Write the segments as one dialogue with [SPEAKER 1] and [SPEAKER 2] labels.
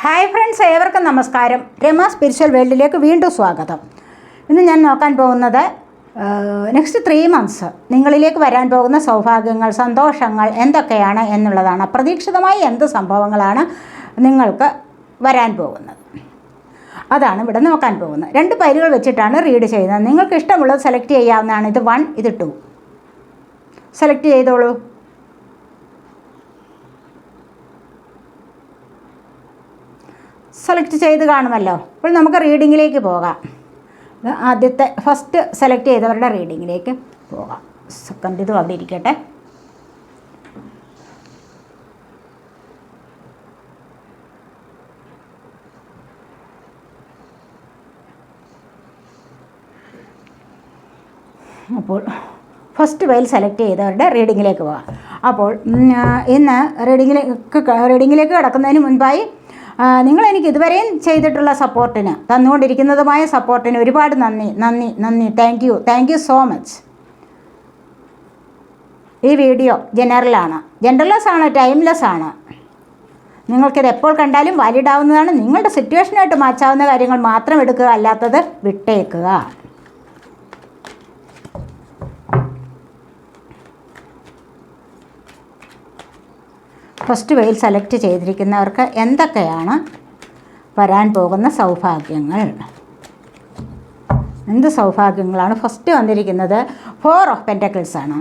[SPEAKER 1] Hi friends, ഏവർക്കും നമസ്കാരം. Rama spiritual വേൾഡിലേക്ക് വീണ്ടും സ്വാഗതം. ഇന്ന് ഞാൻ നോക്കാൻ പോകുന്നത് നെക്സ്റ്റ് 3 months നിങ്ങളിലേക്ക് വരാൻ പോകുന്ന സൗഭാഗ്യങ്ങൾ, സന്തോഷങ്ങൾ എന്തൊക്കെയാണ് എന്നുള്ളതാണ്. അപ്രതീക്ഷിതമായി എന്ത് സംഭവങ്ങളാണ് നിങ്ങൾക്ക് വരാൻ പോകുന്നത്, അതാണ് ഇവിടെ നോക്കാൻ പോകുന്നത്. 2 പൈലുകൾ വെച്ചിട്ടാണ് റീഡ് ചെയ്യുന്നത്. നിങ്ങൾക്ക് ഇഷ്ടമുള്ളത് സെലക്ട് ചെയ്യാവുന്നതാണ്. ഇത് 1, ഇത് 2. സെലക്ട് ചെയ്തോളൂ. സെലക്ട് ചെയ്ത് കാണുമല്ലോ. അപ്പോൾ നമുക്ക് റീഡിങ്ങിലേക്ക് പോകാം. ആദ്യത്തെ ഫസ്റ്റ് സെലക്ട് ചെയ്തവരുടെ റീഡിങ്ങിലേക്ക് പോകാം. സെക്കൻഡ് ഇതും അവിടെ ഇരിക്കട്ടെ. അപ്പോൾ ഫസ്റ്റ് പൈൽ സെലക്ട് ചെയ്തവരുടെ റീഡിങ്ങിലേക്ക് പോകാം. അപ്പോൾ ഇന്ന് റീഡിങ്ങിലേക്ക് കടക്കുന്നതിന് മുൻപായി നിങ്ങളെനിക്ക് ഇതുവരെയും ചെയ്തിട്ടുള്ള സപ്പോർട്ടിന്, തന്നുകൊണ്ടിരിക്കുന്നതുമായ സപ്പോർട്ടിന് ഒരുപാട് നന്ദി. Thank you so much. ഈ വീഡിയോ ജനറൽലെസ് ആണ്, ടൈംലെസ് ആണ്. നിങ്ങൾക്കിത് എപ്പോൾ കണ്ടാലും വാലിഡ് ആവുന്നതാണ്. നിങ്ങളുടെ സിറ്റുവേഷനായിട്ട് മാച്ചാവുന്ന കാര്യങ്ങൾ മാത്രം എടുക്കുക, അല്ലാത്തത് വിട്ടേക്കുക. ഫസ്റ്റ് വെയിൽ സെലക്ട് ചെയ്തിരിക്കുന്നവർക്ക് എന്തൊക്കെയാണ് വരാൻ പോകുന്ന സൗഭാഗ്യങ്ങൾ? എന്ത് സൗഭാഗ്യങ്ങളാണ്? ഫസ്റ്റ് വന്നിരിക്കുന്നത് 4 of Pentacles ആണ്.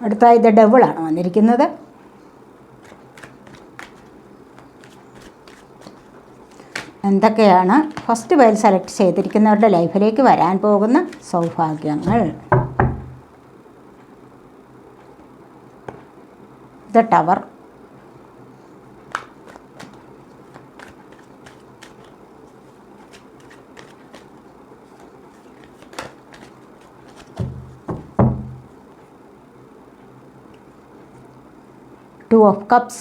[SPEAKER 1] അടുത്തായി ഇത് ഡബിളാണ് വന്നിരിക്കുന്നത്. എന്തൊക്കെയാണ് ഫസ്റ്റ് പൈൽ സെലക്ട് ചെയ്തിരിക്കുന്നവരുടെ ലൈഫിലേക്ക് വരാൻ പോകുന്ന സൗഭാഗ്യങ്ങൾ? The tower, Two of Cups,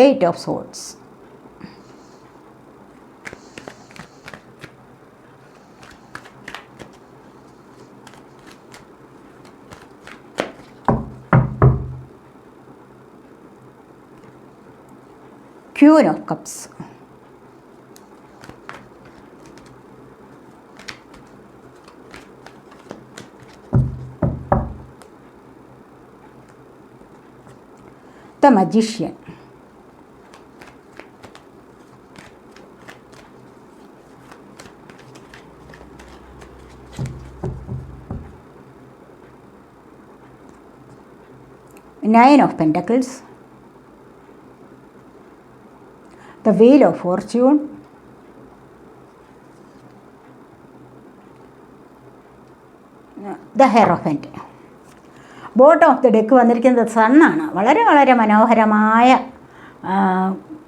[SPEAKER 1] Eight of Swords, Queen of Cups, the Magician, Nine of Pentacles, the Wheel of Fortune, the Hierophant. Bottom of the deck വന്നിരിക്കുന്നത് സണ്ണാണ്. വളരെ വളരെ മനോഹരമായ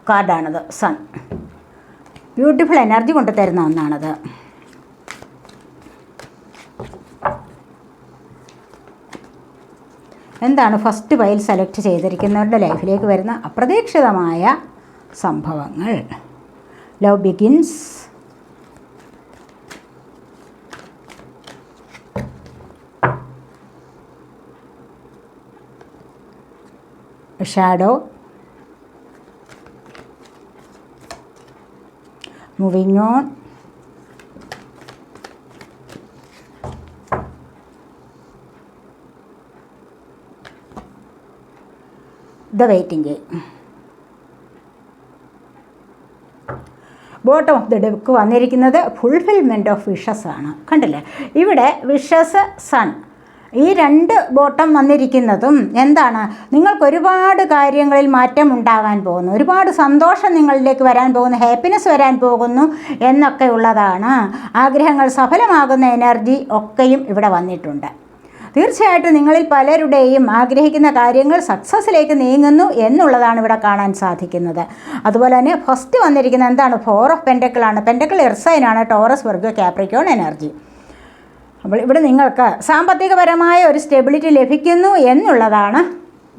[SPEAKER 1] കാർഡാണത്. സൺ ബ്യൂട്ടിഫുൾ എനർജി കൊണ്ട് തരുന്ന ഒന്നാണത്. എന്താണ് ഫസ്റ്റ് പൈൽ സെലക്ട് ചെയ്തിരിക്കുന്നവരുടെ ലൈഫിലേക്ക് വരുന്ന അപ്രതീക്ഷിതമായ സംഭവങ്ങൾ? Love begins, shadow, moving on, the waiting game. Bottom of the deck വന്നിരിക്കുന്നത് ഫുൾഫിൽമെൻറ്റ് ഓഫ് വിഷസ് ആണ്. കണ്ടില്ലേ, ഇവിടെ വിഷസ്, സൺ, ഈ 2 ബോട്ടം വന്നിരിക്കുന്നതും എന്താണ്? നിങ്ങൾക്ക് ഒരുപാട് കാര്യങ്ങളിൽ മാറ്റം ഉണ്ടാകാൻ പോകുന്നു, ഒരുപാട് സന്തോഷം നിങ്ങളിലേക്ക് വരാൻ പോകുന്നു, ഹാപ്പിനെസ് വരാൻ പോകുന്നു എന്നൊക്കെ ഉള്ളതാണ്. ആഗ്രഹങ്ങൾ സഫലമാകുന്ന എനർജി ഒക്കെയും ഇവിടെ വന്നിട്ടുണ്ട്. തീർച്ചയായിട്ടും നിങ്ങളിൽ പലരുടെയും ആഗ്രഹിക്കുന്ന കാര്യങ്ങൾ സക്സസ്സിലേക്ക് നീങ്ങുന്നു എന്നുള്ളതാണ് ഇവിടെ കാണാൻ സാധിക്കുന്നത്. അതുപോലെ തന്നെ ഫസ്റ്റ് വന്നിരിക്കുന്നത് എന്താണ്? 4 of Pentacles ആണ്. പെൻറ്റക്കിൾ എർസൈനാണ്, ടോറസ്, വെർഗോ, കാപ്രിക്കോൺ എനർജി. അപ്പോൾ ഇവിടെ നിങ്ങൾക്ക് സാമ്പത്തികപരമായ ഒരു സ്റ്റെബിലിറ്റി ലഭിക്കുന്നു എന്നുള്ളതാണ്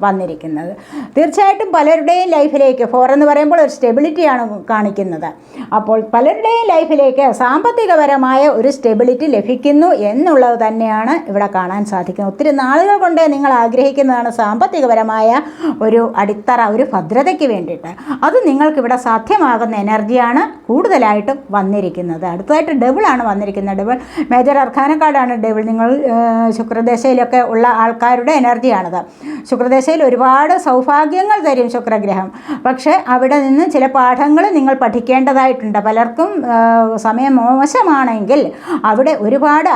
[SPEAKER 1] വന്നിരിക്കുന്നത്. തീർച്ചയായിട്ടും പലരുടെയും ലൈഫിലേക്ക് 4 എന്ന് പറയുമ്പോൾ ഒരു സ്റ്റെബിലിറ്റിയാണ് കാണിക്കുന്നത്. അപ്പോൾ പലരുടെയും ലൈഫിലേക്ക് സാമ്പത്തികപരമായ ഒരു സ്റ്റെബിലിറ്റി ലഭിക്കുന്നു എന്നുള്ളത് തന്നെയാണ് ഇവിടെ കാണാൻ സാധിക്കുന്നത്. ഒത്തിരി നാളുകൾ കൊണ്ട് നിങ്ങൾ ആഗ്രഹിക്കുന്നതാണ് സാമ്പത്തികപരമായ ഒരു അടിത്തറ, ഒരു ഭദ്രതയ്ക്ക് വേണ്ടിയിട്ട്. അത് നിങ്ങൾക്കിവിടെ സാധ്യമാകുന്ന എനർജിയാണ് കൂടുതലായിട്ടും വന്നിരിക്കുന്നത്. അടുത്തതായിട്ട് ഡബിളാണ് വന്നിരിക്കുന്നത്. ഡബിൾ മേജർ അർക്കാന കാർഡാണ് ഡബിൾ. നിങ്ങൾ ശുക്രദശയിലൊക്കെ ഉള്ള ആൾക്കാരുടെ എനർജിയാണത്. ശുക്രദശ ഒരുപാട് സൗഭാഗ്യങ്ങൾ തരും ശുക്രഗ്രഹം. പക്ഷേ അവിടെ നിന്ന് ചില പാഠങ്ങൾ നിങ്ങൾ പഠിക്കേണ്ടതായിട്ടുണ്ട്. പലർക്കും സമയം മോശമാണെങ്കിൽ അവിടെ ഒരുപാട്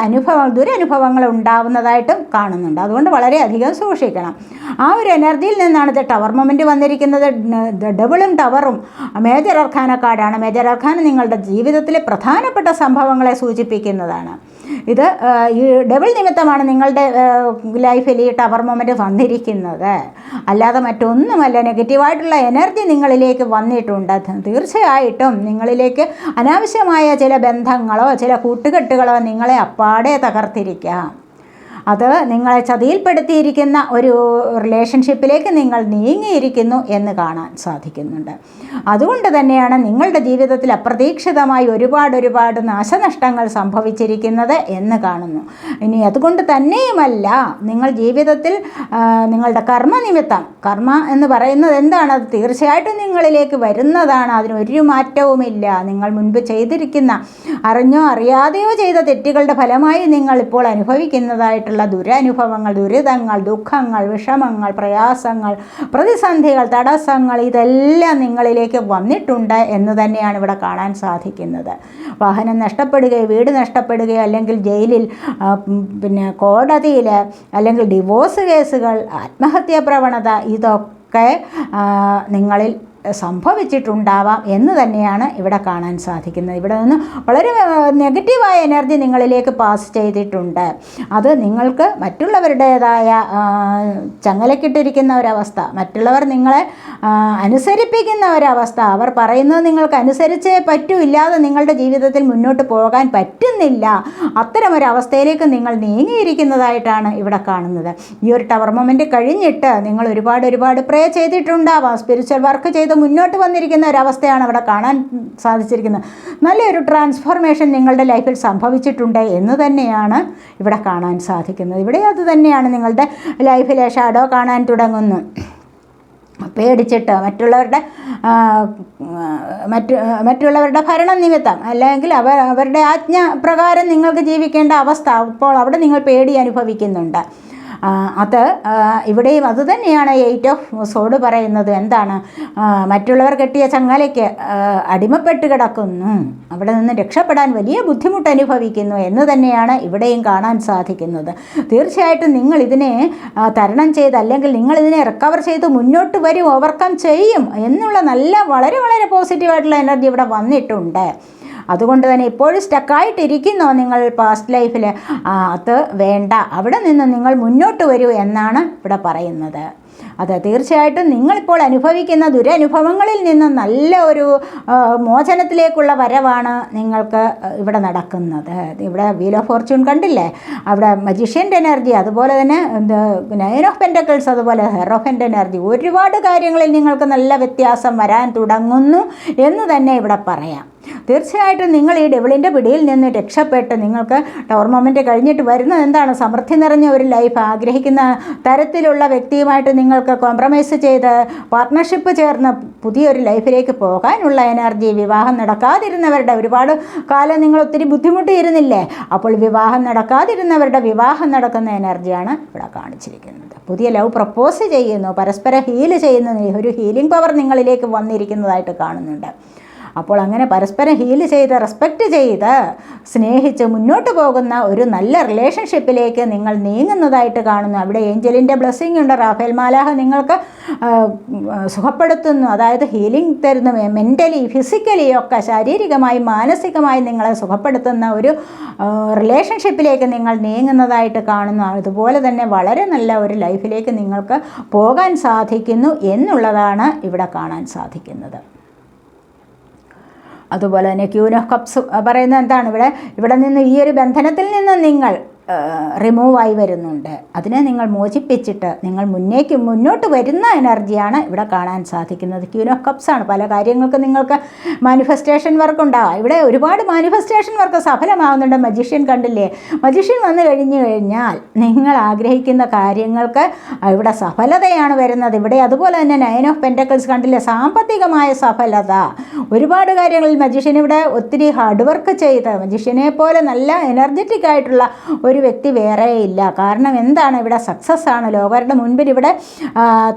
[SPEAKER 1] ദുരനുഭവങ്ങൾ ഉണ്ടാവുന്നതായിട്ടും കാണുന്നുണ്ട്. അതുകൊണ്ട് വളരെയധികം സൂക്ഷിക്കണം. ആ ഒരു എനർജിയിൽ നിന്നാണ് ഇത് ടവർ മൊമെൻ്റ് വന്നിരിക്കുന്നത്. ഡബിളും ടവറും മേജർ അർക്കാന കാർഡാണ്. മേജർ അർക്കാന നിങ്ങളുടെ ജീവിതത്തിലെ പ്രധാനപ്പെട്ട സംഭവങ്ങളെ സൂചിപ്പിക്കുന്നതാണ്. ഇത് ഈ ഡബിൾ നിമിത്തമാണ് നിങ്ങളുടെ ലൈഫിൽ ഈ ടവർ മൊമെൻ്റ് വന്നിരിക്കുന്നത്. അല്ലാതെ മറ്റൊന്നുമല്ല. നെഗറ്റീവായിട്ടുള്ള എനർജി നിങ്ങളിലേക്ക് വന്നിട്ടുണ്ട്. തീർച്ചയായിട്ടും നിങ്ങളിലേക്ക് അനാവശ്യമായ ചില ബന്ധങ്ങളോ ചില കൂട്ടുകെട്ടുകളോ നിങ്ങളെ അപ്പാടെ തകർത്തിരിക്കാം. അത് നിങ്ങളെ ചതിയിൽപ്പെടുത്തിയിരിക്കുന്ന ഒരു റിലേഷൻഷിപ്പിലേക്ക് നിങ്ങൾ നീങ്ങിയിരിക്കുന്നു എന്ന് കാണാൻ സാധിക്കുന്നുണ്ട്. അതുകൊണ്ട് തന്നെയാണ് നിങ്ങളുടെ ജീവിതത്തിൽ അപ്രതീക്ഷിതമായി ഒരുപാട് നാശനഷ്ടങ്ങൾ സംഭവിച്ചിരിക്കുന്നത് എന്ന് കാണുന്നു. ഇനി അതുകൊണ്ട് തന്നെയുമല്ല, നിങ്ങൾ ജീവിതത്തിൽ നിങ്ങളുടെ കർമ്മനിമിത്തം, കർമ്മ എന്ന് പറയുന്നത് എന്താണ്? അത് തീർച്ചയായിട്ടും നിങ്ങളിലേക്ക് വരുന്നതാണ്. അതിനൊരു മാറ്റവുമില്ല. നിങ്ങൾ മുൻപ് ചെയ്തിരിക്കുന്ന, അറിഞ്ഞോ അറിയാതെയോ ചെയ്ത തെറ്റുകളുടെ ഫലമായി നിങ്ങൾ ഇപ്പോൾ അനുഭവിക്കുന്നതായിട്ടുള്ള ദുരനുഭവങ്ങൾ, ദുരിതങ്ങൾ, ദുഃഖങ്ങൾ, വിഷമങ്ങൾ, പ്രയാസങ്ങൾ, പ്രതിസന്ധികൾ, തടസ്സങ്ങൾ ഇതെല്ലാം നിങ്ങളിലേക്ക് വന്നിട്ടുണ്ട് എന്ന് തന്നെയാണ് ഇവിടെ കാണാൻ സാധിക്കുന്നത്. വാഹനം നഷ്ടപ്പെടുകയോ വീട് നഷ്ടപ്പെടുകയോ അല്ലെങ്കിൽ ജയിലിൽ, പിന്നെ കോടതിയിൽ, അല്ലെങ്കിൽ ഡിവോഴ്സ് കേസുകൾ, ആത്മഹത്യാ പ്രവണത ഇതൊക്കെ നിങ്ങളിൽ സംഭവിച്ചിട്ടുണ്ടാവാം എന്ന് തന്നെയാണ് ഇവിടെ കാണാൻ സാധിക്കുന്നത്. ഇവിടെ നിന്ന് വളരെ നെഗറ്റീവായ എനർജി നിങ്ങളിലേക്ക് പാസ് ചെയ്തിട്ടുണ്ട്. അത് നിങ്ങൾക്ക് മറ്റുള്ളവരുടേതായ ചങ്ങലക്കിട്ടിരിക്കുന്ന ഒരവസ്ഥ, മറ്റുള്ളവർ നിങ്ങളെ അനുസരിപ്പിക്കുന്ന ഒരവസ്ഥ, അവർ പറയുന്നത് നിങ്ങൾക്ക് അനുസരിച്ചേ പറ്റൂ, ഇല്ലാതെ നിങ്ങളുടെ ജീവിതത്തിൽ മുന്നോട്ട് പോകാൻ പറ്റുന്നില്ല. അത്തരമൊരവസ്ഥയിലേക്ക് നിങ്ങൾ നീങ്ങിയിരിക്കുന്നതായിട്ടാണ് ഇവിടെ കാണുന്നത്. ഈ ഒരു ടവർ മൊമെൻ്റ് കഴിഞ്ഞിട്ട് നിങ്ങൾ ഒരുപാട് പ്രേ ചെയ്തിട്ടുണ്ടാവാം. സ്പിരിച്വൽ വർക്ക് ചെയ്ത് മുന്നോട്ട് വന്നിരിക്കുന്ന ഒരവസ്ഥയാണ് അവിടെ കാണാൻ സാധിച്ചിരിക്കുന്നത്. നല്ലൊരു ട്രാൻസ്ഫോർമേഷൻ നിങ്ങളുടെ ലൈഫിൽ സംഭവിച്ചിട്ടുണ്ട് എന്ന് തന്നെയാണ് ഇവിടെ കാണാൻ സാധിക്കുന്നത്. ഇവിടെ അത് തന്നെയാണ് നിങ്ങളുടെ ലൈഫിലെ ഷാഡോ കാണാൻ തുടങ്ങുന്നു. പേടിച്ചിട്ട് മറ്റുള്ളവരുടെ ഭരണം നിമിത്തം അല്ലെങ്കിൽ അവരുടെ ആജ്ഞ പ്രകാരം നിങ്ങൾക്ക് ജീവിക്കേണ്ട അവസ്ഥ, അപ്പോൾ അവിടെ നിങ്ങൾ പേടി അനുഭവിക്കുന്നുണ്ട്. അത് ഇവിടെയും അതുതന്നെയാണ് 8 ഓഫ് സോഡ് പറയുന്നത്. എന്താണ്? മറ്റുള്ളവർ കെട്ടിയ ചങ്ങലയ്ക്ക് അടിമപ്പെട്ട് കിടക്കുന്നു, അവിടെ നിന്ന് രക്ഷപ്പെടാൻ വലിയ ബുദ്ധിമുട്ട് അനുഭവിക്കുന്നു എന്ന് തന്നെയാണ് ഇവിടെയും കാണാൻ സാധിക്കുന്നത്. തീർച്ചയായിട്ടും നിങ്ങൾ ഇതിനെ തരണം ചെയ്ത്, അല്ലെങ്കിൽ നിങ്ങളിതിനെ റിക്കവർ ചെയ്ത് മുന്നോട്ട് വരും, ഓവർകം ചെയ്യും എന്നുള്ള വളരെ പോസിറ്റീവായിട്ടുള്ള എനർജി ഇവിടെ വന്നിട്ടുണ്ട്. അതുകൊണ്ട് തന്നെ ഇപ്പോഴും സ്റ്റക്കായിട്ടിരിക്കുന്നോ നിങ്ങൾ പാസ്റ്റ് ലൈഫിൽ? അത് വേണ്ട, അവിടെ നിന്ന് നിങ്ങൾ മുന്നോട്ട് വരൂ എന്നാണ് ഇവിടെ പറയുന്നത്. അത് തീർച്ചയായിട്ടും നിങ്ങളിപ്പോൾ അനുഭവിക്കുന്ന ദുരനുഭവങ്ങളിൽ നിന്ന് നല്ല ഒരു മോചനത്തിലേക്കുള്ള വരവാണ് നിങ്ങൾക്ക് ഇവിടെ നടക്കുന്നത്. ഇവിടെ വീൽ ഓഫ് ഫോർച്യൂൺ കണ്ടില്ലേ, അവിടെ മജീഷ്യൻ്റെ എനർജി, അതുപോലെ തന്നെ 9 ഓഫ് പെൻറ്റക്കിൾസ്, അതുപോലെ ഹെറോഫൻ്റ് എനർജി, ഒരുപാട് കാര്യങ്ങളിൽ നിങ്ങൾക്ക് നല്ല വ്യത്യാസം വരാൻ തുടങ്ങുന്നു എന്ന് തന്നെ ഇവിടെ പറയാം. തീർച്ചയായിട്ടും നിങ്ങൾ ഈ ഡെവിളിൻ്റെ പിടിയിൽ നിന്ന് രക്ഷപ്പെട്ട് നിങ്ങൾക്ക് ടവർ മൊമെൻ്റ് കഴിഞ്ഞിട്ട് വരുന്നത് എന്താണ്? സമൃദ്ധി നിറഞ്ഞ ഒരു ലൈഫ്, ആഗ്രഹിക്കുന്ന തരത്തിലുള്ള വ്യക്തിയുമായിട്ട് നിങ്ങൾക്ക് കോംപ്രമൈസ് ചെയ്ത് പാർട്ട്ണർഷിപ്പ് ചേർന്ന് പുതിയൊരു ലൈഫിലേക്ക് പോകാനുള്ള എനർജി. വിവാഹം നടക്കാതിരുന്നവരുടെ, ഒരുപാട് കാലം നിങ്ങൾ ഒത്തിരി ബുദ്ധിമുട്ടിയിരുന്നില്ലേ, അപ്പോൾ വിവാഹം നടക്കാതിരുന്നവരുടെ വിവാഹം നടക്കുന്ന എനർജിയാണ് ഇവിടെ കാണിച്ചിരിക്കുന്നത്. പുതിയ ലവ് പ്രപ്പോസ് ചെയ്യുന്നു, പരസ്പരം ഹീൽ ചെയ്യുന്ന ഒരു ഹീലിംഗ് പവർ നിങ്ങളിലേക്ക് വന്നിരിക്കുന്നതായിട്ട് കാണുന്നുണ്ട്. അപ്പോൾ അങ്ങനെ പരസ്പരം ഹീൽ ചെയ്ത്, റെസ്പെക്റ്റ് ചെയ്ത്, സ്നേഹിച്ച് മുന്നോട്ട് പോകുന്ന ഒരു നല്ല റിലേഷൻഷിപ്പിലേക്ക് നിങ്ങൾ നീങ്ങുന്നതായിട്ട് കാണുന്നു. അവിടെ ഏഞ്ചലിൻ്റെ ബ്ലെസ്സിങ് ഉണ്ട്. റാഫേൽ മാലാഹ നിങ്ങൾക്ക് സുഖപ്പെടുത്തുന്നു, അതായത് ഹീലിംഗ് തരുന്നു. മെൻ്റലി, ഫിസിക്കലി ഒക്കെ, ശാരീരികമായി മാനസികമായി നിങ്ങളെ സുഖപ്പെടുത്തുന്ന ഒരു റിലേഷൻഷിപ്പിലേക്ക് നിങ്ങൾ നീങ്ങുന്നതായിട്ട് കാണുന്നു. അതുപോലെ തന്നെ വളരെ നല്ല ഒരു ലൈഫിലേക്ക് നിങ്ങൾക്ക് പോകാൻ സാധിക്കുന്നു എന്നുള്ളതാണ് ഇവിടെ കാണാൻ സാധിക്കുന്നത്. അതുപോലെ തന്നെ ക്യൂൻ ഓഫ് കപ്സ് പറയുന്നത് എന്താണ്? ഇവിടെ നിന്ന് ഈ ഒരു ബന്ധനത്തിൽ നിന്ന് നിങ്ങൾ റിമൂവായി വരുന്നുണ്ട്. അതിനെ നിങ്ങൾ മോചിപ്പിച്ചിട്ട് നിങ്ങൾ മുന്നോട്ട് വരുന്ന എനർജിയാണ് ഇവിടെ കാണാൻ സാധിക്കുന്നത്. ക്വീൻ ഓഫ് കപ്സ് ആണ്. പല കാര്യങ്ങൾക്ക് നിങ്ങൾക്ക് മാനിഫെസ്റ്റേഷൻ വർക്ക് ഉണ്ടാകാം. ഇവിടെ ഒരുപാട് മാനിഫെസ്റ്റേഷൻ വർക്ക് സഫലമാകുന്നുണ്ട്. മജീഷ്യൻ കണ്ടില്ലേ? മജീഷ്യൻ വന്നു കഴിഞ്ഞാൽ നിങ്ങൾ ആഗ്രഹിക്കുന്ന കാര്യങ്ങൾക്ക് ഇവിടെ സഫലതയാണ് വരുന്നത്. ഇവിടെ അതുപോലെ തന്നെ 9 ഓഫ് പെൻറ്റക്കിൾസ് കണ്ടില്ലേ? സാമ്പത്തികമായ സഫലത. ഒരുപാട് കാര്യങ്ങളിൽ മജീഷ്യൻ ഇവിടെ ഒത്തിരി ഹാർഡ് വർക്ക് ചെയ്ത്, മജീഷ്യനെ പോലെ നല്ല എനർജറ്റിക് ആയിട്ടുള്ള ഒരു വ്യക്തി വേറെയില്ല. കാരണം എന്താണ്? ഇവിടെ സക്സസ് ആണ്. ലോകരുടെ മുൻപിൽ ഇവിടെ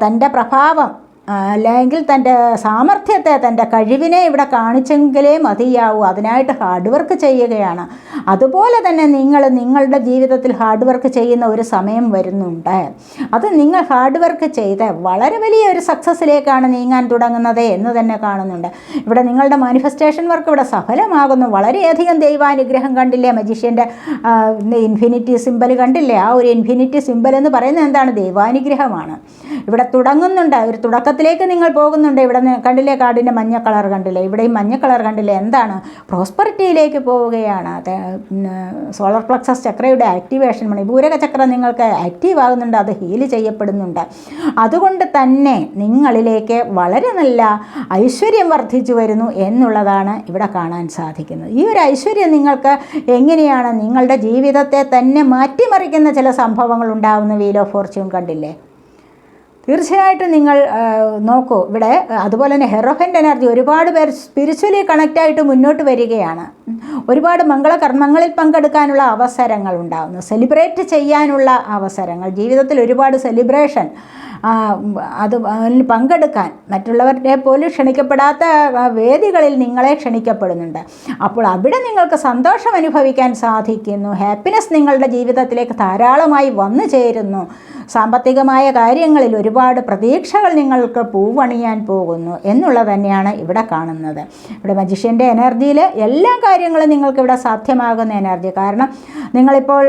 [SPEAKER 1] തൻ്റെ പ്രഭാവം അല്ലെങ്കിൽ തൻ്റെ സാമർഥ്യത്തെ, തൻ്റെ കഴിവിനെ ഇവിടെ കാണിച്ചെങ്കിലേ മതിയാവൂ. അതിനായിട്ട് ഹാർഡ് വർക്ക് ചെയ്യുകയാണ്. അതുപോലെ തന്നെ നിങ്ങളുടെ ജീവിതത്തിൽ ഹാർഡ് വർക്ക് ചെയ്യുന്ന ഒരു സമയം വരുന്നുണ്ട്. അത് നിങ്ങൾ ഹാർഡ് വർക്ക് ചെയ്ത് വളരെ വലിയൊരു സക്സസ്സിലേക്കാണ് നീങ്ങാൻ തുടങ്ങുന്നത് എന്ന് തന്നെ കാണുന്നുണ്ട്. ഇവിടെ നിങ്ങളുടെ മാനിഫെസ്റ്റേഷൻ വർക്ക് ഇവിടെ സഫലമാകുന്നു. വളരെയധികം ദൈവാനുഗ്രഹം കണ്ടില്ലേ? മജീഷ്യൻ്റെ ഇൻഫിനിറ്റി സിമ്പൽ കണ്ടില്ലേ? ആ ഒരു ഇൻഫിനിറ്റി സിമ്പൽ എന്ന് പറയുന്നത് എന്താണ്? ദൈവാനുഗ്രഹമാണ്. ഇവിടെ തുടങ്ങുന്നുണ്ട്, ഒരു തുടക്കത്തിലേക്ക് നിങ്ങൾ പോകുന്നുണ്ട്. ഇവിടെ കണ്ടില്ലേ? കാർഡിൻ്റെ മഞ്ഞ കളർ കണ്ടില്ലേ? ഇവിടെയും മഞ്ഞ കളർ കണ്ടില്ലേ? എന്താണ്? പ്രോസ്പെറിറ്റിയിലേക്ക് പോവുകയാണ്. സോളർ പ്ലക്സസ് ചക്രയുടെ ആക്ടിവേഷൻ, മണിപൂരക ചക്ര നിങ്ങൾക്ക് ആക്റ്റീവ് ആകുന്നുണ്ട്. അത് ഹീൽ ചെയ്യപ്പെടുന്നുണ്ട്. അതുകൊണ്ട് തന്നെ നിങ്ങളിലേക്ക് വളരെ നല്ല ഐശ്വര്യം വർദ്ധിച്ചു വരുന്നു എന്നുള്ളതാണ് ഇവിടെ കാണാൻ സാധിക്കുന്നത്. ഈ ഒരു ഐശ്വര്യം നിങ്ങൾക്ക് എങ്ങനെയാണ് നിങ്ങളുടെ ജീവിതത്തെ തന്നെ മാറ്റിമറിക്കുന്ന ചില സംഭവങ്ങൾ ഉണ്ടാകുന്ന വീൽ ഓഫ് ഫോർച്യൂൺ കണ്ടില്ലേ? തീർച്ചയായിട്ടും നിങ്ങൾ നോക്കൂ. ഇവിടെ അതുപോലെ തന്നെ ഹെറോഫൻ്റ് എനർജി, ഒരുപാട് പേർ സ്പിരിച്വലി കണക്റ്റായിട്ട് മുന്നോട്ട് വരികയാണ്. ഒരുപാട് മംഗളകർമ്മങ്ങളിൽ പങ്കെടുക്കാനുള്ള അവസരങ്ങൾ ഉണ്ടാകുന്നു. സെലിബ്രേറ്റ് ചെയ്യാനുള്ള അവസരങ്ങൾ, ജീവിതത്തിൽ ഒരുപാട് സെലിബ്രേഷൻ, അത് പങ്കെടുക്കാൻ മറ്റുള്ളവരെ പോലും ക്ഷണിക്കപ്പെടാത്ത വേദികളിൽ നിങ്ങളെ ക്ഷണിക്കപ്പെടുന്നുണ്ട്. അപ്പോൾ അവിടെ നിങ്ങൾക്ക് സന്തോഷം അനുഭവിക്കാൻ സാധിക്കുന്നു. ഹാപ്പിനെസ് നിങ്ങളുടെ ജീവിതത്തിലേക്ക് ധാരാളമായി വന്നു ചേരുന്നു. സാമ്പത്തികമായ കാര്യങ്ങളിൽ ഒരുപാട് പ്രതീക്ഷകൾ നിങ്ങൾക്ക് പൂവണിയാൻ പോകുന്നു എന്നുള്ളത് തന്നെയാണ് ഇവിടെ കാണുന്നത്. ഇവിടെ മജീഷ്യൻ്റെ എനർജിയിൽ എല്ലാ കാര്യങ്ങളും നിങ്ങൾക്ക് ഇവിടെ സാധ്യമാകുന്ന എനർജി. കാരണം നിങ്ങളിപ്പോൾ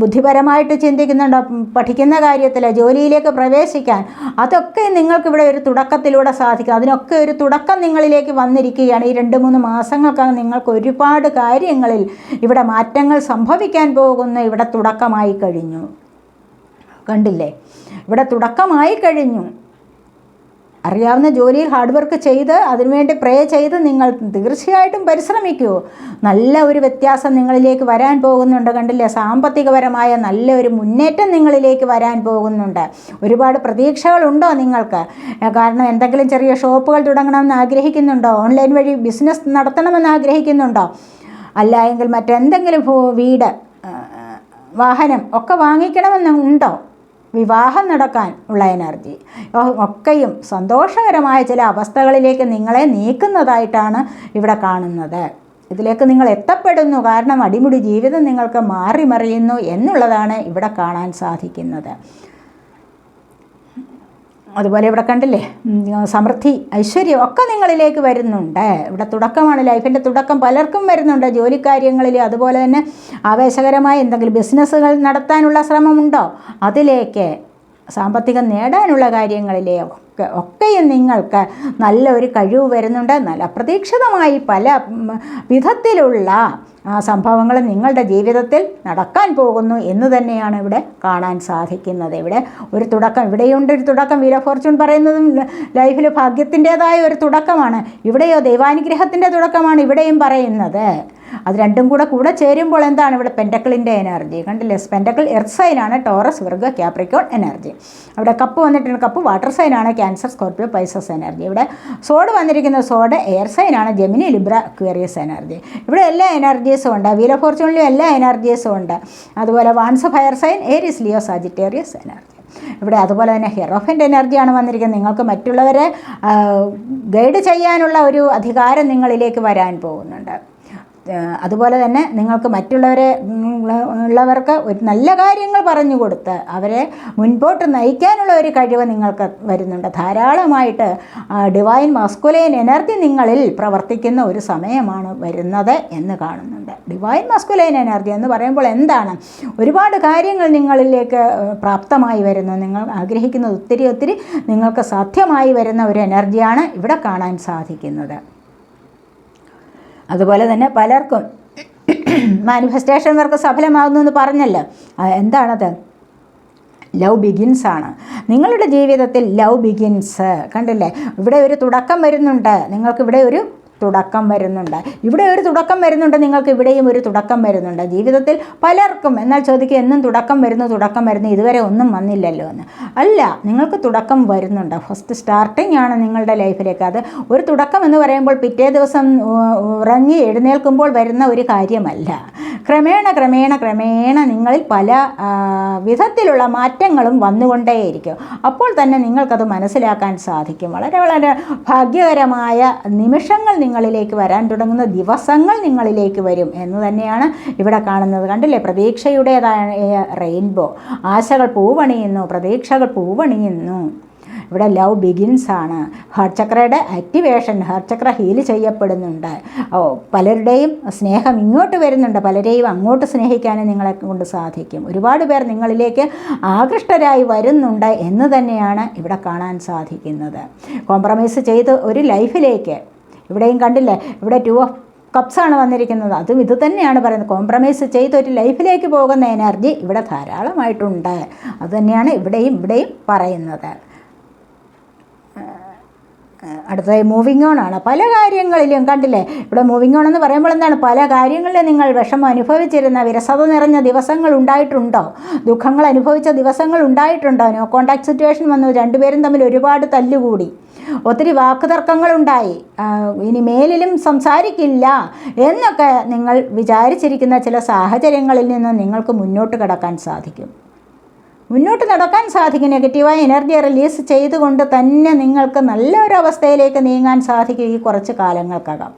[SPEAKER 1] ബുദ്ധിപരമായിട്ട് ചിന്തിക്കുന്നുണ്ടോ? പഠിക്കുന്ന കാര്യത്തിൽ, ജോലിയിലേക്ക് പ്രവേശിക്കാൻ, അതൊക്കെ നിങ്ങൾക്കിവിടെ ഒരു തുടക്കത്തിലൂടെ സാധിക്കും. അതിനൊക്കെ ഒരു തുടക്കം നിങ്ങളിലേക്ക് വന്നിരിക്കുകയാണ്. ഈ 2-3 മാസങ്ങൾക്കകം നിങ്ങൾക്ക് ഒരുപാട് കാര്യങ്ങളിൽ ഇവിടെ മാറ്റങ്ങൾ സംഭവിക്കാൻ പോകുന്ന ഇവിടെ തുടക്കമായി കഴിഞ്ഞു. കണ്ടില്ലേ? ഇവിടെ തുടക്കമായി കഴിഞ്ഞു. അറിയാവുന്ന ജോലിയിൽ ഹാർഡ് വർക്ക് ചെയ്ത് അതിനുവേണ്ടി പ്രേ ചെയ്ത് നിങ്ങൾ തീർച്ചയായിട്ടും പരിശ്രമിക്കൂ. നല്ല ഒരു വ്യത്യാസം നിങ്ങളിലേക്ക് വരാൻ പോകുന്നുണ്ട്. കണ്ടില്ലേ? സാമ്പത്തികപരമായ നല്ല ഒരു മുന്നേറ്റം നിങ്ങളിലേക്ക് വരാൻ പോകുന്നുണ്ട്. ഒരുപാട് പ്രതീക്ഷകളുണ്ടോ നിങ്ങൾക്ക്? കാരണം എന്തെങ്കിലും ചെറിയ ഷോപ്പുകൾ തുടങ്ങണമെന്ന് ആഗ്രഹിക്കുന്നുണ്ടോ? ഓൺലൈൻ വഴി ബിസിനസ് നടത്തണമെന്ന് ആഗ്രഹിക്കുന്നുണ്ടോ? അല്ല എങ്കിൽ മറ്റെന്തെങ്കിലും വീട്, വാഹനം ഒക്കെ വാങ്ങിക്കണമെന്നുണ്ടോ? വിവാഹം നടക്കാൻ ഉള്ള എനർജി ഒക്കെയും സന്തോഷകരമായ ചില അവസ്ഥകളിലേക്ക് നിങ്ങളെ നീക്കുന്നതായിട്ടാണ് ഇവിടെ കാണുന്നത്. ഇതിലേക്ക് നിങ്ങൾ എത്തപ്പെടുന്നു. കാരണം അടിമുടി ജീവിതം നിങ്ങൾക്ക് മാറി മറിയുന്നു എന്നുള്ളതാണ് ഇവിടെ കാണാൻ സാധിക്കുന്നത്. അതുപോലെ ഇവിടെ കണ്ടില്ലേ? സമൃദ്ധി, ഐശ്വര്യം ഒക്കെ നിങ്ങളിലേക്ക് വരുന്നുണ്ട്. ഇവിടെ തുടക്കമാണ്, ലൈഫിൻ്റെ തുടക്കം പലർക്കും വരുന്നുണ്ട്. ജോലിക്കാര്യങ്ങളിൽ, അതുപോലെ തന്നെ ആവേശകരമായ എന്തെങ്കിലും ബിസിനസ്സുകൾ നടത്താനുള്ള ശ്രമമുണ്ടോ? അതിലേക്ക്, സാമ്പത്തികം നേടാനുള്ള കാര്യങ്ങളിലെ ഒക്കെയും നിങ്ങൾക്ക് നല്ലൊരു കഴിവ് വരുന്നുണ്ട്. നല്ല അപ്രതീക്ഷിതമായി പല വിധത്തിലുള്ള സംഭവങ്ങൾ നിങ്ങളുടെ ജീവിതത്തിൽ നടക്കാൻ പോകുന്നു എന്ന് തന്നെയാണ് ഇവിടെ കാണാൻ സാധിക്കുന്നത്. ഇവിടെ ഒരു തുടക്കം, ഇവിടെയുണ്ട് ഒരു തുടക്കം. വീൽ ഓഫ് ഫോർച്യൂൺ പറയുന്നതും ലൈഫിൽ ഭാഗ്യത്തിൻ്റേതായ ഒരു തുടക്കമാണ്. ഇവിടെയോ ദൈവാനുഗ്രഹത്തിൻ്റെ തുടക്കമാണ് ഇവിടെയും പറയുന്നത്. അത് രണ്ടും കൂടെ ചേരുമ്പോൾ എന്താണ്? ഇവിടെ പെൻറ്റക്കിളിൻ്റെ എനർജി കണ്ടില്ലേ? പെൻറ്റക്കിൾ എർത്ത് സൈനാണ്, ടോറസ്, വിർഗ, ക്യാപ്രിക്കോൺ എനർജി. അവിടെ കപ്പ് വന്നിട്ടുണ്ട്. കപ്പ് വാട്ടർ സൈനാണ്, ക്യാൻസർ, സ്കോർപ്പിയോ, പൈസസ് എനർജി. ഇവിടെ സോഡ് വന്നിരിക്കുന്ന സോഡ് എയർ സൈനാണ്, ജെമിനി, ലിബ്ര, അക്വേറിയസ് എനർജി. ഇവിടെ എല്ലാ എനർജീസും ഉണ്ട്. വീൽ ഓഫ് ഫോർച്യൂണിലും എല്ലാ എനർജീസും ഉണ്ട്. അതുപോലെ wands fire sign, Aries, Leo, Sagittarius energy. ഇവിടെ അതുപോലെ തന്നെ ഹെറോഫൻ്റ് എനർജിയാണ് വന്നിരിക്കുന്നത്. നിങ്ങൾക്ക് മറ്റുള്ളവരെ ഗൈഡ് ചെയ്യാനുള്ള ഒരു അധികാരം നിങ്ങളിലേക്ക് വരാൻ പോകുന്നുണ്ട്. അതുപോലെ തന്നെ നിങ്ങൾക്ക് മറ്റുള്ളവർക്ക് ഒരു നല്ല കാര്യങ്ങൾ പറഞ്ഞു കൊടുത്ത് അവരെ മുൻപോട്ട് നയിക്കാനുള്ള ഒരു കഴിവ് നിങ്ങൾക്ക് വരുന്നുണ്ട്. ധാരാളമായിട്ട് ഡിവൈൻ മാസ്കുലൈൻ എനർജി നിങ്ങളിൽ പ്രവർത്തിക്കുന്ന ഒരു സമയമാണ് വരുന്നത് എന്ന് കാണുന്നുണ്ട്. ഡിവൈൻ മാസ്കുലൈൻ എനർജി എന്ന് പറയുമ്പോൾ എന്താണ്? ഒരുപാട് കാര്യങ്ങൾ നിങ്ങളിലേക്ക് പ്രാപ്തമായി വരുന്നു. നിങ്ങൾ ആഗ്രഹിക്കുന്നത് ഒത്തിരി നിങ്ങൾക്ക് സാധ്യമായി വരുന്ന ഒരു എനർജിയാണ് ഇവിടെ കാണാൻ സാധിക്കുന്നത്. അതുപോലെ തന്നെ പലർക്കും മാനിഫെസ്റ്റേഷൻ വർക്ക് സഫലമാകുന്നു എന്ന് പറഞ്ഞല്ലോ. എന്താണത്? ലവ് ബിഗിൻസ് ആണ്. നിങ്ങളുടെ ജീവിതത്തിൽ ലവ് ബിഗിൻസ്. കണ്ടില്ലേ, ഇവിടെ ഒരു തുടക്കം വരുന്നുണ്ട്. നിങ്ങൾക്ക് ഇവിടെ ഒരു തുടക്കം വരുന്നുണ്ട്. ഇവിടെ ഒരു തുടക്കം വരുന്നുണ്ട്, നിങ്ങൾക്ക് ഇവിടെയും ഒരു തുടക്കം വരുന്നുണ്ട്. ജീവിതത്തിൽ പലർക്കും എന്നാൽ ചോദിക്കുക, എന്നും തുടക്കം വരുന്നു, ഇതുവരെ ഒന്നും വന്നില്ലല്ലോ എന്ന്. അല്ല, നിങ്ങൾക്ക് തുടക്കം വരുന്നുണ്ട്. ഫസ്റ്റ് സ്റ്റാർട്ടിങ് ആണ് നിങ്ങളുടെ ലൈഫിലേക്ക്. അത് ഒരു തുടക്കം എന്ന് പറയുമ്പോൾ പിറ്റേ ദിവസം ഉറങ്ങി എഴുന്നേൽക്കുമ്പോൾ വരുന്ന ഒരു കാര്യമല്ല. ക്രമേണ നിങ്ങളിൽ പല വിധത്തിലുള്ള മാറ്റങ്ങളും വന്നുകൊണ്ടേയിരിക്കും. അപ്പോൾ തന്നെ നിങ്ങൾക്കത് മനസ്സിലാക്കാൻ സാധിക്കും. വളരെ വളരെ ഭാഗ്യകരമായ നിമിഷങ്ങൾ നിങ്ങളിലേക്ക് വരാൻ തുടങ്ങുന്ന ദിവസങ്ങൾ നിങ്ങളിലേക്ക് വരും എന്ന് തന്നെയാണ് ഇവിടെ കാണുന്നത്. കണ്ടില്ലേ, പ്രതീക്ഷയുടേതായ റെയിൻബോ. ആശകൾ പൂവണിയുന്നു, പ്രതീക്ഷകൾ പൂവണിയുന്നു. ഇവിടെ ലവ് ബിഗിൻസ് ആണ്. ഹാർട്ട് ചക്രയുടെ ആക്ടിവേഷൻ, ഹാർട്ട് ചക്ര ഹീൽ ചെയ്യപ്പെടുന്നുണ്ട്. പലരുടെയും സ്നേഹം ഇങ്ങോട്ട് വരുന്നുണ്ട്, പലരെയും അങ്ങോട്ട് സ്നേഹിക്കാനും നിങ്ങളെ കൊണ്ട് സാധിക്കും. ഒരുപാട് പേർ നിങ്ങളിലേക്ക് ആകൃഷ്ടരായി വരുന്നുണ്ട് എന്ന് തന്നെയാണ് ഇവിടെ കാണാൻ സാധിക്കുന്നത്. കോംപ്രമൈസ് ചെയ്ത് ഒരു ലൈഫിലേക്ക്, ഇവിടെയും കണ്ടില്ലേ, ഇവിടെ 2 ഓഫ് കപ്സാണ് വന്നിരിക്കുന്നത്. അതും ഇത് തന്നെയാണ് പറയുന്നത്. കോംപ്രമൈസ് ചെയ്ത് ഒരു ലൈഫിലേക്ക് പോകുന്ന എനർജി ഇവിടെ ധാരാളമായിട്ടുണ്ട്. അതുതന്നെയാണ് ഇവിടെയും പറയുന്നത്. അടുത്തതായി മൂവിങ് ഓൺ ആണ്. പല കാര്യങ്ങളിലും കണ്ടില്ലേ, ഇവിടെ മൂവിങ് ഓൺ എന്ന് പറയുമ്പോൾ എന്താണ്, പല കാര്യങ്ങളിലും നിങ്ങൾ വിഷമം അനുഭവിച്ചിരുന്ന, വിരസത നിറഞ്ഞ ദിവസങ്ങൾ ഉണ്ടായിട്ടുണ്ടോ? ദുഃഖങ്ങൾ അനുഭവിച്ച ദിവസങ്ങൾ ഉണ്ടായിട്ടുണ്ടോ? നോ കോണ്ടാക്ട് സിറ്റുവേഷൻ വന്നു, രണ്ടുപേരും തമ്മിൽ ഒരുപാട് തല്ലുകൂടി, ഒത്തിരി വാക്കുതർക്കങ്ങളുണ്ടായി, ഇനി മേലിലും സംസാരിക്കില്ല എന്നൊക്കെ നിങ്ങൾ വിചാരിച്ചിരിക്കുന്ന ചില സാഹചര്യങ്ങളിൽ നിന്ന് നിങ്ങൾക്ക് മുന്നോട്ട് കടക്കാൻ സാധിക്കും. മുന്നോട്ട് നടക്കാൻ സാധിക്കും. നെഗറ്റീവായ എനർജി റിലീസ് ചെയ്തുകൊണ്ട് തന്നെ നിങ്ങൾക്ക് നല്ലൊരവസ്ഥയിലേക്ക് നീങ്ങാൻ സാധിക്കും. ഈ കുറച്ച് കാലങ്ങൾക്കകം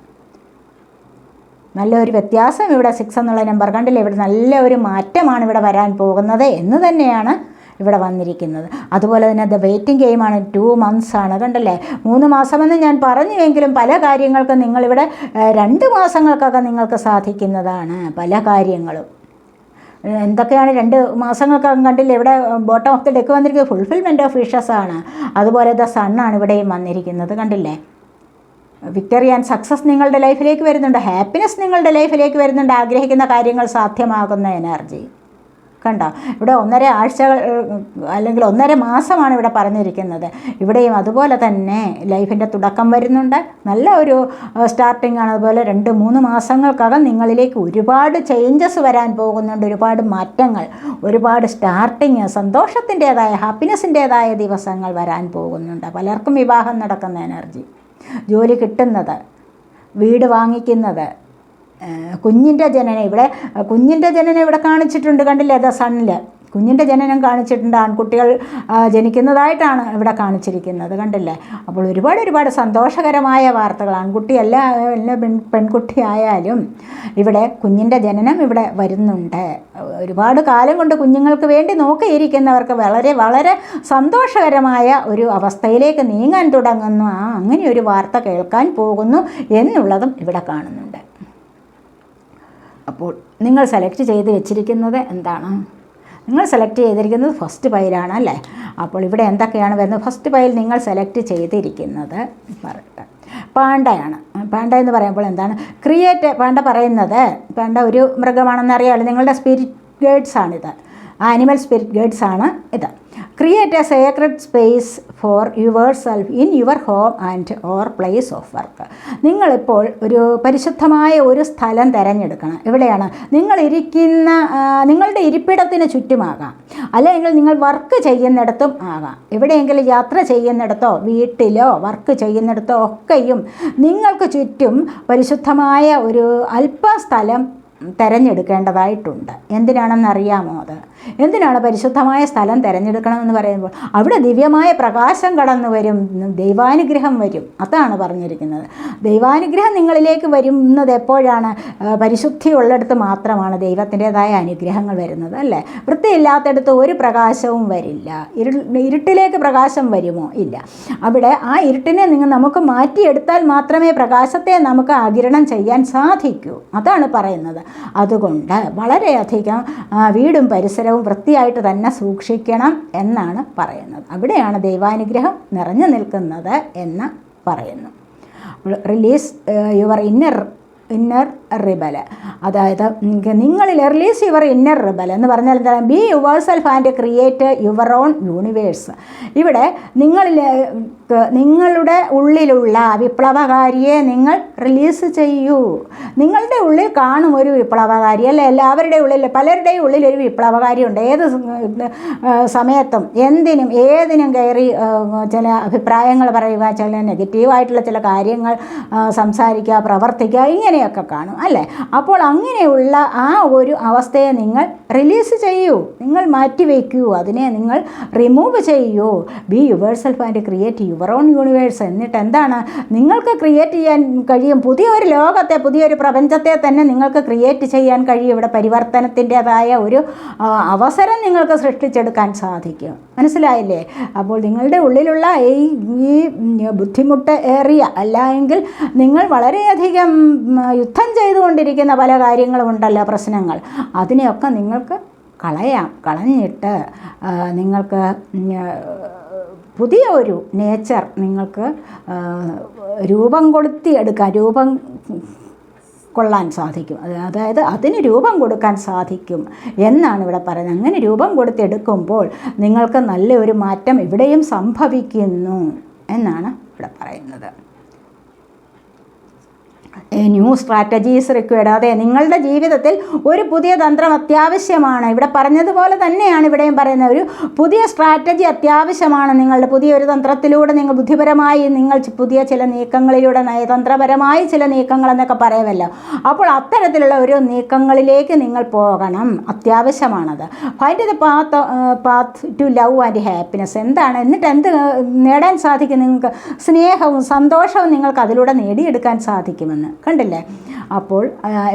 [SPEAKER 1] നല്ലൊരു വ്യത്യാസം ഇവിടെ 6 എന്നുള്ള നമ്പർ കണ്ടില്ലേ, ഇവിടെ നല്ല ഒരു മാറ്റമാണ് ഇവിടെ വരാൻ പോകുന്നത് എന്ന് തന്നെയാണ് ഇവിടെ വന്നിരിക്കുന്നത്. അതുപോലെ തന്നെ ദ വെയിറ്റിംഗ് ഗെയിമാണ്. 2 months ആണ്. കണ്ടല്ലേ, 3 മാസമെന്ന് ഞാൻ പറഞ്ഞുവെങ്കിലും പല കാര്യങ്ങൾക്കും നിങ്ങളിവിടെ 2 മാസങ്ങൾക്കകം നിങ്ങൾക്ക് സാധിക്കുന്നതാണ് പല കാര്യങ്ങളും. എന്തൊക്കെയാണ് 2 മാസങ്ങൾക്കകം കണ്ടില്ലേ, ഇവിടെ ബോട്ടം ഓഫ് ദ ഡെക്ക് വന്നിരിക്കുന്നത് ഫുൾഫിൽമെൻറ്റ് ഓഫ് വിഷസ് ആണ്. അതുപോലെ ദ സണ്ണാണ് ഇവിടെയും വന്നിരിക്കുന്നത്. കണ്ടില്ലേ, വിക്ടറി ആൻഡ് സക്സസ് നിങ്ങളുടെ ലൈഫിലേക്ക് വരുന്നുണ്ട്, ഹാപ്പിനെസ് നിങ്ങളുടെ ലൈഫിലേക്ക് വരുന്നുണ്ട്, ആഗ്രഹിക്കുന്ന കാര്യങ്ങൾ സാധ്യമാകുന്ന എനർജി. കണ്ടോ, ഇവിടെ 1.5 ആഴ്ചകൾ അല്ലെങ്കിൽ 1.5 മാസമാണ് ഇവിടെ പറഞ്ഞിരിക്കുന്നത്. ഇവിടെയും അതുപോലെ തന്നെ ലൈഫിൻ്റെ തുടക്കം വരുന്നുണ്ട്, നല്ല ഒരു സ്റ്റാർട്ടിംഗ് ആണ്. അതുപോലെ 2-3 മാസങ്ങൾക്കകം നിങ്ങളിലേക്ക് ഒരുപാട് ചേഞ്ചസ് വരാൻ പോകുന്നുണ്ട്, ഒരുപാട് മാറ്റങ്ങൾ, ഒരുപാട് സ്റ്റാർട്ടിങ്, സന്തോഷത്തിൻ്റേതായ ഹാപ്പിനെസ്സിൻ്റേതായ ദിവസങ്ങൾ വരാൻ പോകുന്നുണ്ട്. പലർക്കും വിവാഹം നടക്കുന്ന എനർജി, ജോലി കിട്ടുന്നത്, വീട് വാങ്ങിക്കുന്നത്, കുഞ്ഞിൻ്റെ ജനനം. ഇവിടെ കുഞ്ഞിൻ്റെ ജനനം ഇവിടെ കാണിച്ചിട്ടുണ്ട്. കണ്ടില്ലേ, ദ സണ്ണിൽ കുഞ്ഞിൻ്റെ ജനനം കാണിച്ചിട്ടുണ്ട്. ആൺകുട്ടികൾ ജനിക്കുന്നതായിട്ടാണ് ഇവിടെ കാണിച്ചിരിക്കുന്നത്. കണ്ടില്ലേ, അപ്പോൾ ഒരുപാട് സന്തോഷകരമായ വാർത്തകൾ. ആൺകുട്ടിയല്ല, എല്ലാ പെൺകുട്ടി ആയാലും ഇവിടെ കുഞ്ഞിൻ്റെ ജനനം ഇവിടെ വരുന്നുണ്ട്. ഒരുപാട് കാലം കൊണ്ട് കുഞ്ഞുങ്ങൾക്ക് വേണ്ടി നോക്കിയിരിക്കുന്നവർക്ക് വളരെ സന്തോഷകരമായ ഒരു അവസ്ഥയിലേക്ക് നീങ്ങാൻ തുടങ്ങുന്നു. അങ്ങനെ ഒരു വാർത്ത കേൾക്കാൻ പോകുന്നു എന്നുള്ളതും ഇവിടെ കാണുന്നുണ്ട്. അപ്പോൾ നിങ്ങൾ സെലക്ട് ചെയ്ത് വെച്ചിരിക്കുന്നത് എന്താണ്? നിങ്ങൾ സെലക്ട് ചെയ്തിരിക്കുന്നത് ഫസ്റ്റ് പൈലാണ് അല്ലേ? അപ്പോൾ ഇവിടെ എന്തൊക്കെയാണ് വരുന്നത്? ഫസ്റ്റ് പൈൽ നിങ്ങൾ സെലക്ട് ചെയ്തിരിക്കുന്നത് പറയട്ടെ, പാണ്ടയാണ്. പാണ്ട എന്ന് പറയുമ്പോൾ എന്താണ്? പാണ്ട പറയുന്നത്, പാണ്ട ഒരു മൃഗമാണെന്നറിയാമല്ലോ. നിങ്ങളുടെ സ്പിരിറ്റ് ഗൈഡ്സാണിത്, ആനിമൽ സ്പിരിറ്റ് ഗൈഡ്സ് ആണ് ഇത്. Create A Sacred space for your self in your home and or place of work. നിങ്ങളിപ്പോൾ ഒരു പരിശുദ്ധമായ ഒരു സ്ഥലം തിരഞ്ഞെടുക്കണം. എവിടെയാണ്? നിങ്ങളുടെ ഇരിപ്പിടത്തിന് ചുറ്റുമാകാം, അല്ലെങ്കിൽ നിങ്ങൾ വർക്ക് ചെയ്യുന്നിടത്തും ആകാം. എവിടെയെങ്കിലും യാത്ര ചെയ്യുന്നിടത്തോ വീട്ടിലോ വർക്ക് ചെയ്യുന്നിടത്തോ ഒക്കെയും നിങ്ങൾക്ക് ചുറ്റും പരിശുദ്ധമായ ഒരു അല്പസ്ഥലം തിരഞ്ഞെടുക്കേണ്ടതായിട്ടുണ്ട്. എന്തിനാണെന്നറിയാമോ? അത് എന്തിനാണ് പരിശുദ്ധമായ സ്ഥലം തിരഞ്ഞെടുക്കണമെന്ന് പറയുമ്പോൾ അവിടെ ദിവ്യമായ പ്രകാശം കടന്നു വരും, ദൈവാനുഗ്രഹം വരും. അതാണ് പറഞ്ഞിരിക്കുന്നത്. ദൈവാനുഗ്രഹം നിങ്ങളിലേക്ക് വരുന്നത് എപ്പോഴാണ്? പരിശുദ്ധി ഉള്ളിടത്ത് മാത്രമാണ് ദൈവത്തിൻ്റെതായ അനുഗ്രഹങ്ങൾ വരുന്നത് അല്ലേ? വൃത്തിയില്ലാത്തടത്ത് ഒരു പ്രകാശവും വരില്ല. ഇരുട്ടിലേക്ക് പ്രകാശം വരുമോ? ഇല്ല. അവിടെ ആ ഇരുട്ടിനെ നമുക്ക് മാറ്റിയെടുത്താൽ മാത്രമേ പ്രകാശത്തെ നമുക്ക് ആഗിരണം ചെയ്യാൻ സാധിക്കൂ. അതാണ് പറയുന്നത്. അതുകൊണ്ട് വളരെയധികം വീടും പരിസരവും വൃത്തിയായിട്ട് തന്നെ സൂക്ഷിക്കണം എന്നാണ് പറയുന്നത്. അവിടെയാണ് ദൈവാനുഗ്രഹം നിറഞ്ഞു നിൽക്കുന്നത് എന്ന് പറയുന്നു. Release your inner inner rebel. അതായത് നിങ്ങളിൽ റിലീസ് യുവർ ഇന്നർ റിബൽ എന്ന് പറഞ്ഞാൽ എന്താണ്? Be your self and create your own universe. ഇവിടെ നിങ്ങളുടെ ഉള്ളിലുള്ള വിപ്ലവകാരിയെ നിങ്ങൾ റിലീസ് ചെയ്യൂ. നിങ്ങളുടെ ഉള്ളിൽ കാണും ഒരു വിപ്ലവകാരി, അല്ലേ? എല്ലാവരുടെ ഉള്ളിൽ, പലരുടെയും ഉള്ളിൽ ഒരു വിപ്ലവകാരി ഉണ്ട്. ഏത് സമയത്തും എന്തിനും ഏതിനും കയറി ചില അഭിപ്രായങ്ങൾ പറയുക, ചില നെഗറ്റീവായിട്ടുള്ള ചില കാര്യങ്ങൾ സംസാരിക്കുക, പ്രവർത്തിക്കുക, ഇങ്ങനെയൊക്കെ കാണും, അല്ലേ? അപ്പോൾ അങ്ങനെയുള്ള ആ ഒരു അവസ്ഥയെ നിങ്ങൾ റിലീസ് ചെയ്യൂ, നിങ്ങൾ മാറ്റിവെക്കൂ, അതിനെ നിങ്ങൾ റിമൂവ് ചെയ്യൂ. Be your self and create your own universe. എന്നിട്ട് എന്താണ് നിങ്ങൾക്ക് ക്രിയേറ്റ് ചെയ്യാൻ കഴിയും? പുതിയൊരു ലോകത്തെ, പുതിയൊരു പ്രപഞ്ചത്തെ തന്നെ നിങ്ങൾക്ക് ക്രിയേറ്റ് ചെയ്യാൻ കഴിയും. ഇവിടെ പരിവർത്തനത്തിൻ്റെതായ ഒരു അവസരം നിങ്ങൾക്ക് സൃഷ്ടിച്ചെടുക്കാൻ സാധിക്കും. മനസ്സിലായില്ലേ? അപ്പോൾ നിങ്ങളുടെ ഉള്ളിലുള്ള ഈ ബുദ്ധിമുട്ട് ഏറിയ, അല്ല എങ്കിൽ നിങ്ങൾ വളരെയധികം യുദ്ധം ചെയ്തുകൊണ്ടിരിക്കുന്ന പല കാര്യങ്ങളുമുണ്ടല്ലോ, പ്രശ്നങ്ങൾ, അതിനെയൊക്കെ നിങ്ങൾക്ക് കളഞ്ഞിട്ട് നിങ്ങൾക്ക് പുതിയ ഒരു നേച്ചർ നിങ്ങൾക്ക് രൂപം കൊള്ളാൻ സാധിക്കും. അതായത് അതിന് രൂപം കൊടുക്കാൻ സാധിക്കും എന്നാണ് ഇവിടെ പറയുന്നത്. അങ്ങനെ രൂപം കൊടുത്തെടുക്കുമ്പോൾ നിങ്ങൾക്ക് നല്ലൊരു മാറ്റം ഇവിടെയും സംഭവിക്കുന്നു എന്നാണ് ഇവിടെ പറയുന്നത്. New strategies required. അതെ, നിങ്ങളുടെ ജീവിതത്തിൽ ഒരു പുതിയ തന്ത്രം അത്യാവശ്യമാണ്. ഇവിടെ പറഞ്ഞതുപോലെ തന്നെയാണ് ഇവിടെയും പറയുന്നത്. ഒരു പുതിയ സ്ട്രാറ്റജി അത്യാവശ്യമാണ്. നിങ്ങളുടെ പുതിയൊരു തന്ത്രത്തിലൂടെ നിങ്ങൾ ബുദ്ധിപരമായി നിങ്ങൾ പുതിയ ചില നീക്കങ്ങളിലൂടെ, നയതന്ത്രപരമായി ചില നീക്കങ്ങൾ എന്നൊക്കെ പറയുമല്ലോ, അപ്പോൾ അത്തരത്തിലുള്ള ഒരു നീക്കങ്ങളിലേക്ക് നിങ്ങൾ പോകണം, അത്യാവശ്യമാണത്. Find the path to love and happiness. എന്താണ്? എന്നിട്ട് എന്ത് നേടാൻ സാധിക്കും? നിങ്ങൾക്ക് സ്നേഹവും സന്തോഷവും നിങ്ങൾക്ക് അതിലൂടെ നേടിയെടുക്കാൻ സാധിക്കുമെന്ന്. കണ്ടില്ലേ? അപ്പോൾ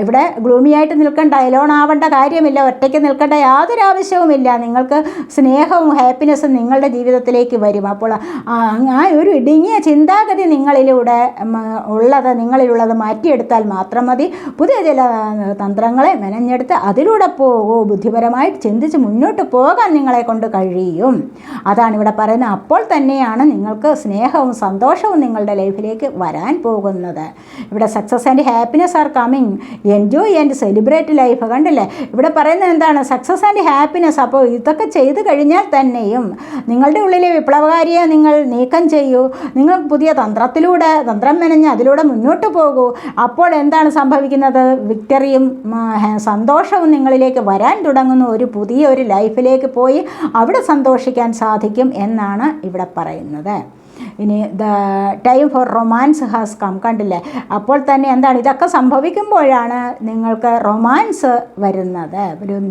[SPEAKER 1] ഇവിടെ ഗ്ലൂമിയായിട്ട് നിൽക്കേണ്ട, എലോൺ ആവേണ്ട കാര്യമില്ല, ഒറ്റയ്ക്ക് നിൽക്കേണ്ട യാതൊരു ആവശ്യവുമില്ല. നിങ്ങൾക്ക് സ്നേഹവും ഹാപ്പിനെസ്സും നിങ്ങളുടെ ജീവിതത്തിലേക്ക് വരും. അപ്പോൾ ആ ഒരു ഇടുങ്ങിയ ചിന്താഗതി നിങ്ങളിലുള്ളത് മാറ്റിയെടുത്താൽ മാത്രം മതി. പുതിയ ചില തന്ത്രങ്ങളെ മെനഞ്ഞെടുത്ത് അതിലൂടെ പോകൂ. ബുദ്ധിപരമായി ചിന്തിച്ച് മുന്നോട്ട് പോകാൻ നിങ്ങളെ കൊണ്ട് കഴിയും. അതാണ് ഇവിടെ പറയുന്നത്. അപ്പോൾ തന്നെയാണ് നിങ്ങൾക്ക് സ്നേഹവും സന്തോഷവും നിങ്ങളുടെ ലൈഫിലേക്ക് വരാൻ പോകുന്നത്. ഇവിടെ success and happiness are coming. Enjoy and celebrate life. കണ്ടില്ലേ? ഇവിടെ പറയുന്നത് എന്താണ്? Success and happiness. അപ്പോൾ ഇതൊക്കെ ചെയ്തു കഴിഞ്ഞാൽ തന്നെയും നിങ്ങളുടെ ഉള്ളിലെ വിപ്ലവകാരിയെ നിങ്ങൾ നീക്കം ചെയ്യൂ. നിങ്ങൾ പുതിയ തന്ത്രം മെനഞ്ഞ് അതിലൂടെ മുന്നോട്ട് പോകൂ. അപ്പോൾ എന്താണ് സംഭവിക്കുന്നത്? വിക്ടറിയും സന്തോഷവും നിങ്ങളിലേക്ക് വരാൻ തുടങ്ങുന്നു. ഒരു പുതിയൊരു ലൈഫിലേക്ക് പോയി അവിടെ സന്തോഷിക്കാൻ സാധിക്കും എന്നാണ് ഇവിടെ പറയുന്നത്. ഇനി the time for romance has come. കണ്ടില്ലേ? അപ്പോൾ തന്നെ എന്താണ്? ഇതൊക്കെ സംഭവിക്കുമ്പോഴാണ് നിങ്ങൾക്ക് റൊമാൻസ് വരുന്നത്.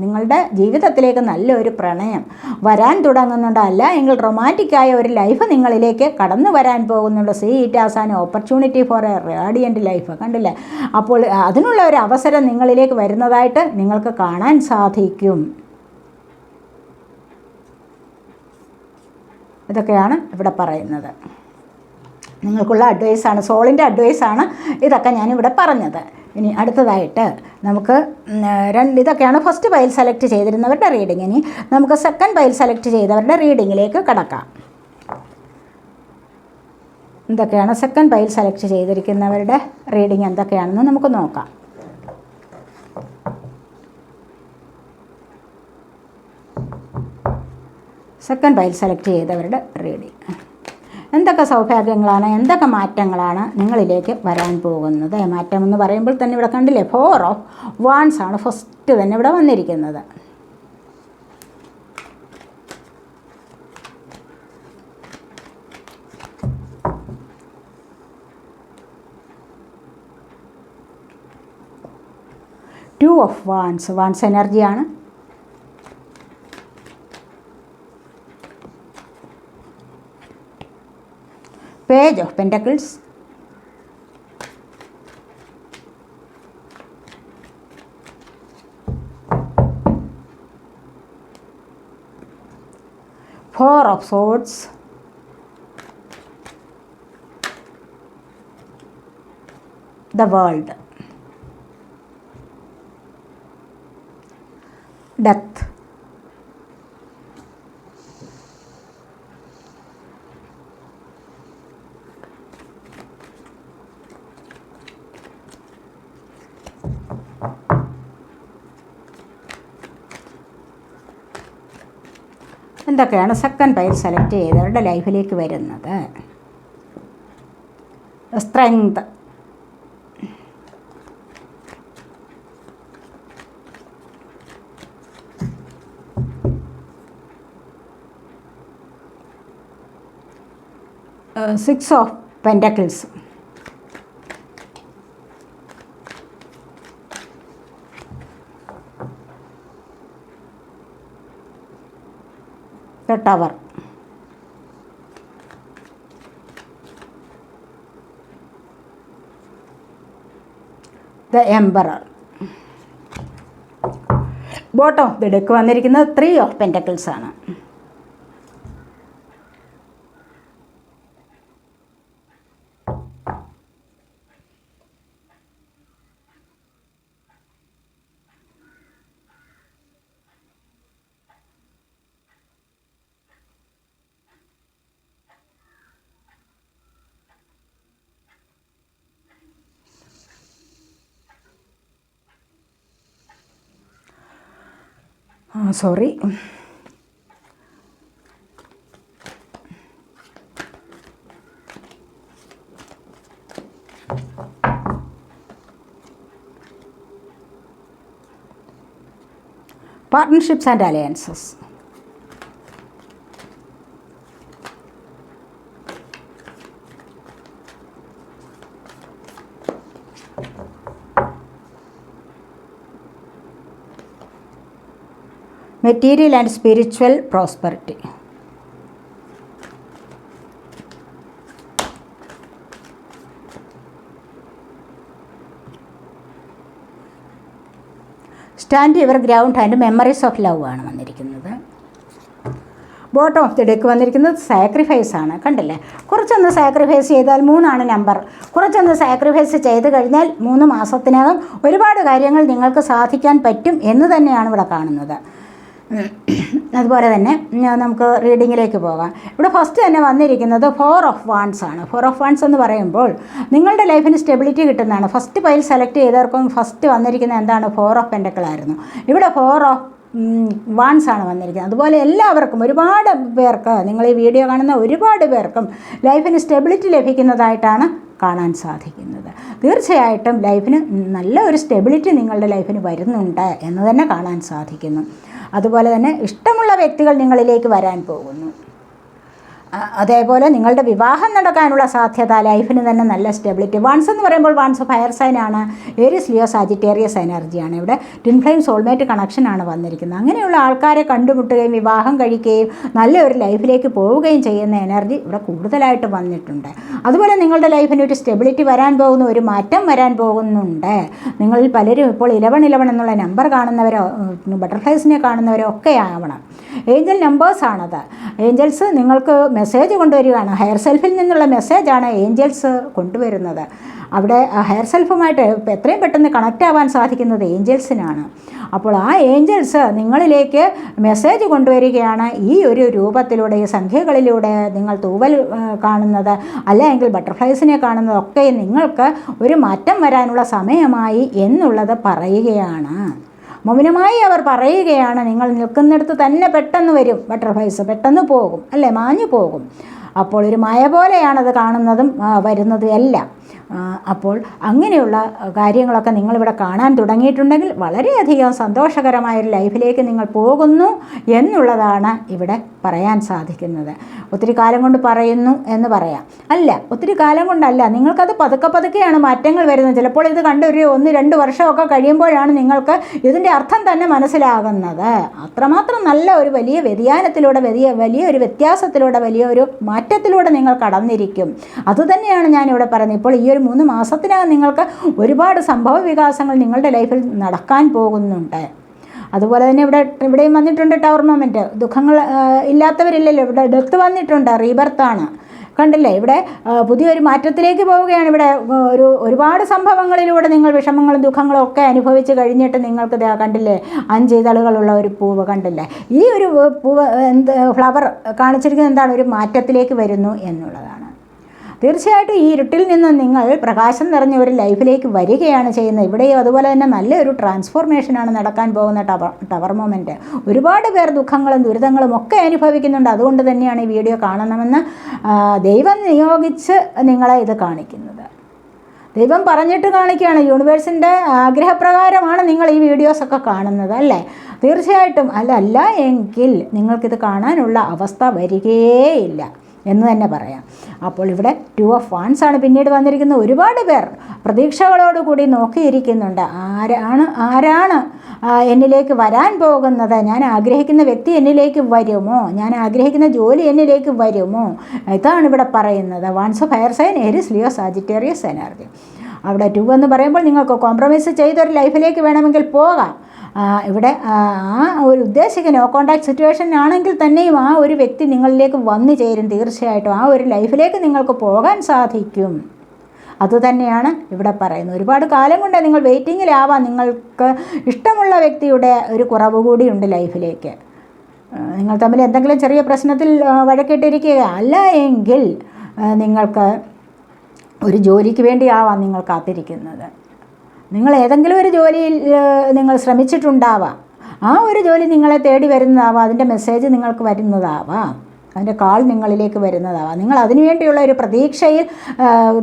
[SPEAKER 1] നിങ്ങളുടെ ജീവിതത്തിലേക്ക് നല്ലൊരു പ്രണയം വരാൻ തുടങ്ങുന്നുണ്ട്. അല്ല എങ്കിൽ റൊമാൻറ്റിക്കായ ഒരു ലൈഫ് നിങ്ങളിലേക്ക് കടന്നു വരാൻ പോകുന്നുണ്ട്. See it as an opportunity for a radiant life. കണ്ടില്ലേ? അപ്പോൾ അതിനുള്ള ഒരു അവസരം നിങ്ങളിലേക്ക് വരുന്നതായിട്ട് നിങ്ങൾക്ക് കാണാൻ സാധിക്കും. ഇതൊക്കെയാണ് ഇവിടെ പറയുന്നത്. നിങ്ങൾക്കുള്ള അഡ്വൈസാണ്, സോളിൻ്റെ അഡ്വൈസാണ് ഇതൊക്കെ ഞാനിവിടെ പറഞ്ഞത്. ഇനി അടുത്തതായിട്ട് നമുക്ക് ഇതൊക്കെയാണ് ഫസ്റ്റ് പൈൽ സെലക്ട് ചെയ്തിരുന്നവരുടെ റീഡിങ്. ഇനി നമുക്ക് സെക്കൻഡ് പൈൽ സെലക്ട് ചെയ്തവരുടെ റീഡിങ്ങിലേക്ക് കടക്കാം. എന്തൊക്കെയാണ് സെക്കൻഡ് പൈൽ സെലക്ട് ചെയ്തിരിക്കുന്നവരുടെ റീഡിങ് എന്തൊക്കെയാണെന്ന് നമുക്ക് നോക്കാം. സെക്കൻഡ് പൈൽ സെലക്ട് ചെയ്തവരുടെ റീഡിങ്. എന്തൊക്കെ സൗഭാഗ്യങ്ങളാണ്, എന്തൊക്കെ മാറ്റങ്ങളാണ് നിങ്ങളിലേക്ക് വരാൻ പോകുന്നത്? മാറ്റം എന്ന് പറയുമ്പോൾ തന്നെ ഇവിടെ കണ്ടില്ലേ, 4 ഓഫ് വാൻഡ്സ് ആണ് ഫസ്റ്റ് തന്നെ ഇവിടെ വന്നിരിക്കുന്നത്. ടു ഓഫ് വാൻഡ്സ് എനർജിയാണ്. Page of Pentacles, Four of Swords, the World, Death, എന്തൊക്കെയാണ് സെക്കൻഡ് പൈൽ സെലക്ട് ചെയ്തവരുടെ ലൈഫിലേക്ക് വരുന്നത്? Strength, six of pentacles, the tower, the emperor. Bottom of the deck വന്നിരിക്കുന്നത് 3 ഓഫ് പെൻറ്റക്കിൾസ് ആണ്. Sorry, partnerships and alliances. Material and spiritual prosperity. Stand your ground and memories of love ആണ് വന്നിരിക്കുന്നത്. Bottom of the deck വന്നിരിക്കുന്നത് sacrifice ആണ്. കണ്ടില്ലേ, കുറച്ചൊന്ന് sacrifice ചെയ്താൽ 3 ആണ് നമ്പർ. കുറച്ചൊന്ന് സാക്രിഫൈസ് ചെയ്ത് കഴിഞ്ഞാൽ 3 മാസത്തിനകം ഒരുപാട് കാര്യങ്ങൾ നിങ്ങൾക്ക് സാധിക്കാൻ പറ്റും എന്ന് തന്നെയാണ് ഇവിടെ കാണുന്നത്. അതുപോലെ തന്നെ നമുക്ക് റീഡിങ്ങിലേക്ക് പോകാം. ഇവിടെ ഫസ്റ്റ് തന്നെ വന്നിരിക്കുന്നത് 4 ഓഫ് വാൺസ് ആണ്. 4 ഓഫ് വാൺസ് എന്ന് പറയുമ്പോൾ നിങ്ങളുടെ ലൈഫിന് സ്റ്റെബിലിറ്റി കിട്ടുന്നതാണ്. ഫസ്റ്റ് പൈൽ സെലക്ട് ചെയ്തവർക്കും ഫസ്റ്റ് വന്നിരിക്കുന്നത് എന്താണ്? 4 ഓഫ് പെൻറ്റക്കിൾ ആയിരുന്നു. ഇവിടെ 4 ഓഫ് വാൺസ് ആണ് വന്നിരിക്കുന്നത്. അതുപോലെ എല്ലാവർക്കും, ഒരുപാട് പേർക്ക്, നിങ്ങൾ ഈ വീഡിയോ കാണുന്ന ഒരുപാട് പേർക്കും ലൈഫിന് സ്റ്റെബിലിറ്റി ലഭിക്കുന്നതായിട്ടാണ് കാണാൻ സാധിക്കുന്നത്. തീർച്ചയായിട്ടും ലൈഫിന് നല്ല ഒരു സ്റ്റെബിലിറ്റി നിങ്ങളുടെ ലൈഫിന് വരുന്നുണ്ട് എന്ന് തന്നെ കാണാൻ സാധിക്കുന്നു. അതുപോലെ തന്നെ ഇഷ്ടമുള്ള വ്യക്തികൾ നിങ്ങളിലേക്ക് വരാൻ പോകുന്നു. അതേപോലെ നിങ്ങളുടെ വിവാഹം നടക്കാനുള്ള സാധ്യത, ലൈഫിന് തന്നെ നല്ല സ്റ്റെബിലിറ്റി. വാൺസ് എന്ന് പറയുമ്പോൾ വാൺസ് ഫയർ സൈനാണ്. ഏരിയസ് ലിയോ സാജിറ്റേറിയസ് എനർജിയാണ്. ഇവിടെ ട്വിൻ ഫ്ലെയിം സോൾമേറ്റ് കണക്ഷനാണ് വന്നിരിക്കുന്നത്. അങ്ങനെയുള്ള ആൾക്കാരെ കണ്ടുമുട്ടുകയും വിവാഹം കഴിക്കുകയും നല്ലൊരു ലൈഫിലേക്ക് പോവുകയും ചെയ്യുന്ന എനർജി ഇവിടെ കൂടുതലായിട്ട് വന്നിട്ടുണ്ട്. അതുപോലെ നിങ്ങളുടെ ലൈഫിന് ഒരു സ്റ്റെബിലിറ്റി വരാൻ പോകുന്നു, ഒരു മാറ്റം വരാൻ പോകുന്നുണ്ട്. നിങ്ങളിൽ പലരും ഇപ്പോൾ 1111 എന്നുള്ള നമ്പർ കാണുന്നവരോ ബട്ടർഫ്ലൈസിനെ കാണുന്നവരോ ഒക്കെ ആവണം. ഏഞ്ചൽ നമ്പേഴ്സാണത്. ഏഞ്ചൽസ് നിങ്ങൾക്ക് മെസ്സേജ് കൊണ്ടുവരികയാണ്. ഹയർ സെൽഫിൽ നിന്നുള്ള മെസ്സേജാണ് ഏഞ്ചൽസ് കൊണ്ടുവരുന്നത്. അവിടെ ഹയർ സെൽഫുമായിട്ട് എത്രയും പെട്ടെന്ന് കണക്റ്റ് ആവാൻ സാധിക്കുന്നത് ഏഞ്ചൽസിനാണ്. അപ്പോൾ ആ ഏഞ്ചൽസ് നിങ്ങളിലേക്ക് മെസ്സേജ് കൊണ്ടുവരികയാണ്. ഈ ഒരു രൂപത്തിലൂടെ, ഈ സംഖ്യകളിലൂടെ നിങ്ങൾ തൂവൽ കാണുന്നത് അല്ലെങ്കിൽ ബട്ടർഫ്ലൈസിനെ കാണുന്നതൊക്കെ നിങ്ങൾക്ക് ഒരു മാറ്റം വരാനുള്ള സമയമായി എന്നുള്ളത് പറയുകയാണ്. മൗനമായി അവർ പറയുകയാണ്, നിങ്ങൾ നിൽക്കുന്നിടത്ത് തന്നെ പെട്ടെന്ന് വരും ബട്ടർഫ്ലൈസ്, പെട്ടെന്ന് പോകും, അല്ലേ, മാഞ്ഞു പോകും. അപ്പോൾ ഒരു മായ പോലെയാണത് കാണുന്നതും വരുന്നതും എല്ലാം. അപ്പോൾ അങ്ങനെയുള്ള കാര്യങ്ങളൊക്കെ നിങ്ങളിവിടെ കാണാൻ തുടങ്ങിയിട്ടുണ്ടെങ്കിൽ വളരെയധികം സന്തോഷകരമായൊരു ലൈഫിലേക്ക് നിങ്ങൾ പോകുന്നു എന്നുള്ളതാണ് ഇവിടെ പറയാൻ സാധിക്കുന്നത്. ഒത്തിരി കാലം കൊണ്ട് പറയുന്നു എന്ന് പറയാം, അല്ല, ഒത്തിരി കാലം കൊണ്ടല്ല, നിങ്ങൾക്കത് പതുക്കെ പതുക്കെയാണ് മാറ്റങ്ങൾ വരുന്നത്. ചിലപ്പോൾ ഇത് കണ്ട് ഒരു 1-2 വർഷമൊക്കെ കഴിയുമ്പോഴാണ് നിങ്ങൾക്ക് ഇതിൻ്റെ അർത്ഥം തന്നെ മനസ്സിലാകുന്നത്. അത്രമാത്രം നല്ല ഒരു വലിയ വ്യതിയാനത്തിലൂടെ, വലിയൊരു വ്യത്യാസത്തിലൂടെ, വലിയൊരു മാറ്റത്തിലൂടെ നിങ്ങൾ കടന്നിരിക്കും. അതുതന്നെയാണ് ഞാനിവിടെ പറയുന്നത്. ഇപ്പോൾ ഈ ഒരു 3 മാസത്തിനകം നിങ്ങൾക്ക് ഒരുപാട് സംഭവ വികാസങ്ങൾ നിങ്ങളുടെ ലൈഫിൽ നടക്കാൻ പോകുന്നുണ്ട്. അതുപോലെ തന്നെ ഇവിടെയും വന്നിട്ടുണ്ട് ടവർ മൊമെൻറ്റ്. ദുഃഖങ്ങൾ ഇല്ലാത്തവരില്ലല്ലോ, ഇവിടെ ഡെത്ത് വന്നിട്ടുണ്ട്, റീബർത്താണ്. കണ്ടില്ലേ, ഇവിടെ പുതിയൊരു മാറ്റത്തിലേക്ക് പോവുകയാണ്. ഇവിടെ ഒരുപാട് സംഭവങ്ങളിലൂടെ നിങ്ങൾ വിഷമങ്ങളും ദുഃഖങ്ങളും ഒക്കെ അനുഭവിച്ച് കഴിഞ്ഞിട്ട് നിങ്ങൾക്ക് കണ്ടില്ലേ 5 ഇതളുകളുള്ള ഒരു പൂവ് കണ്ടില്ലേ. ഈ ഒരു പൂവ് ഫ്ലവർ കാണിച്ചിരിക്കുന്നത് എന്താണ്? ഒരു മാറ്റത്തിലേക്ക് വരുന്നു എന്നുള്ളതാണ്. തീർച്ചയായിട്ടും ഈ ഇരുട്ടിൽ നിന്ന് നിങ്ങൾ പ്രകാശം നിറഞ്ഞ ഒരു ലൈഫിലേക്ക് വരികയാണ് ചെയ്യുന്നത്. ഇവിടെയും അതുപോലെ തന്നെ നല്ലൊരു ട്രാൻസ്ഫോർമേഷനാണ് നടക്കാൻ പോകുന്ന ടവർ മൊമെൻറ്റ്. ഒരുപാട് പേർ ദുഃഖങ്ങളും ദുരിതങ്ങളും ഒക്കെ അനുഭവിക്കുന്നുണ്ട്. അതുകൊണ്ട് തന്നെയാണ് ഈ വീഡിയോ കാണണമെന്ന് ദൈവം നിയോഗിച്ച് നിങ്ങളെ ഇത് കാണിക്കുന്നത്. ദൈവം പറഞ്ഞിട്ട് കാണിക്കുകയാണ്. യൂണിവേഴ്സിൻ്റെ ആഗ്രഹപ്രകാരമാണ് നിങ്ങൾ ഈ വീഡിയോസൊക്കെ കാണുന്നത് അല്ലേ? തീർച്ചയായിട്ടും അല്ല എങ്കിൽ നിങ്ങൾക്കിത് കാണാനുള്ള അവസ്ഥ വരികയേയില്ല എന്ന് തന്നെ പറയാം. അപ്പോൾ ഇവിടെ 2 of Wands ആണ് പിന്നീട് വന്നിരിക്കുന്നത്. ഒരുപാട് പേർ പ്രതീക്ഷകളോടുകൂടി നോക്കിയിരിക്കുന്നുണ്ട്. ആരാണ് എന്നിലേക്ക് വരാൻ പോകുന്നത്? ഞാൻ ആഗ്രഹിക്കുന്ന വ്യക്തി എന്നിലേക്ക് വരുമോ? ഞാൻ ആഗ്രഹിക്കുന്ന ജോലി എന്നിലേക്ക് വരുമോ? ഇതാണ് ഇവിടെ പറയുന്നത്. Wands of fire sign, Aries, Leo, Sagittarius energy. അവിടെ 2 എന്ന് പറയുമ്പോൾ നിങ്ങൾക്ക് കോംപ്രമൈസ് ചെയ്തൊരു ലൈഫിലേക്ക് വേണമെങ്കിൽ പോകാം. ഇവിടെ ഒരു ഉദ്ദേശിക്കുന്ന നോ കോൺടാക്ട് സിറ്റുവേഷൻ ആണെങ്കിൽ തന്നെയും ആ ഒരു വ്യക്തി നിങ്ങളിലേക്ക് വന്നു ചേരും. തീർച്ചയായിട്ടും ആ ഒരു ലൈഫിലേക്ക് നിങ്ങൾക്ക് പോകാൻ സാധിക്കും. അതുതന്നെയാണ് ഇവിടെ പറയുന്നത്. ഒരുപാട് കാലം കൊണ്ട് നിങ്ങൾ വെയിറ്റിങ്ങിലാവാം. നിങ്ങൾക്ക് ഇഷ്ടമുള്ള വ്യക്തിയുടെ ഒരു കുറവ് കൂടിയുണ്ട് ലൈഫിലേക്ക്. നിങ്ങൾ തമ്മിൽ എന്തെങ്കിലും ചെറിയ പ്രശ്നത്തിൽ വഴക്കിട്ടിരിക്കുക അല്ല എങ്കിൽ നിങ്ങൾക്ക് ഒരു ജോലിക്ക് വേണ്ടിയാവാം നിങ്ങൾ കാത്തിരിക്കുന്നത്. നിങ്ങൾ ഏതെങ്കിലും ഒരു ജോലിയിൽ നിങ്ങൾ ശ്രമിച്ചിട്ടുണ്ടാവാം. ആ ഒരു ജോലി നിങ്ങളെ തേടി വരുന്നതാവാം. അതിൻ്റെ മെസ്സേജ് നിങ്ങൾക്ക് വരുന്നതാവാം. അതിൻ്റെ കാൾ നിങ്ങളിലേക്ക് വരുന്നതാവാം. നിങ്ങൾ അതിനുവേണ്ടിയുള്ള ഒരു പ്രതീക്ഷയിൽ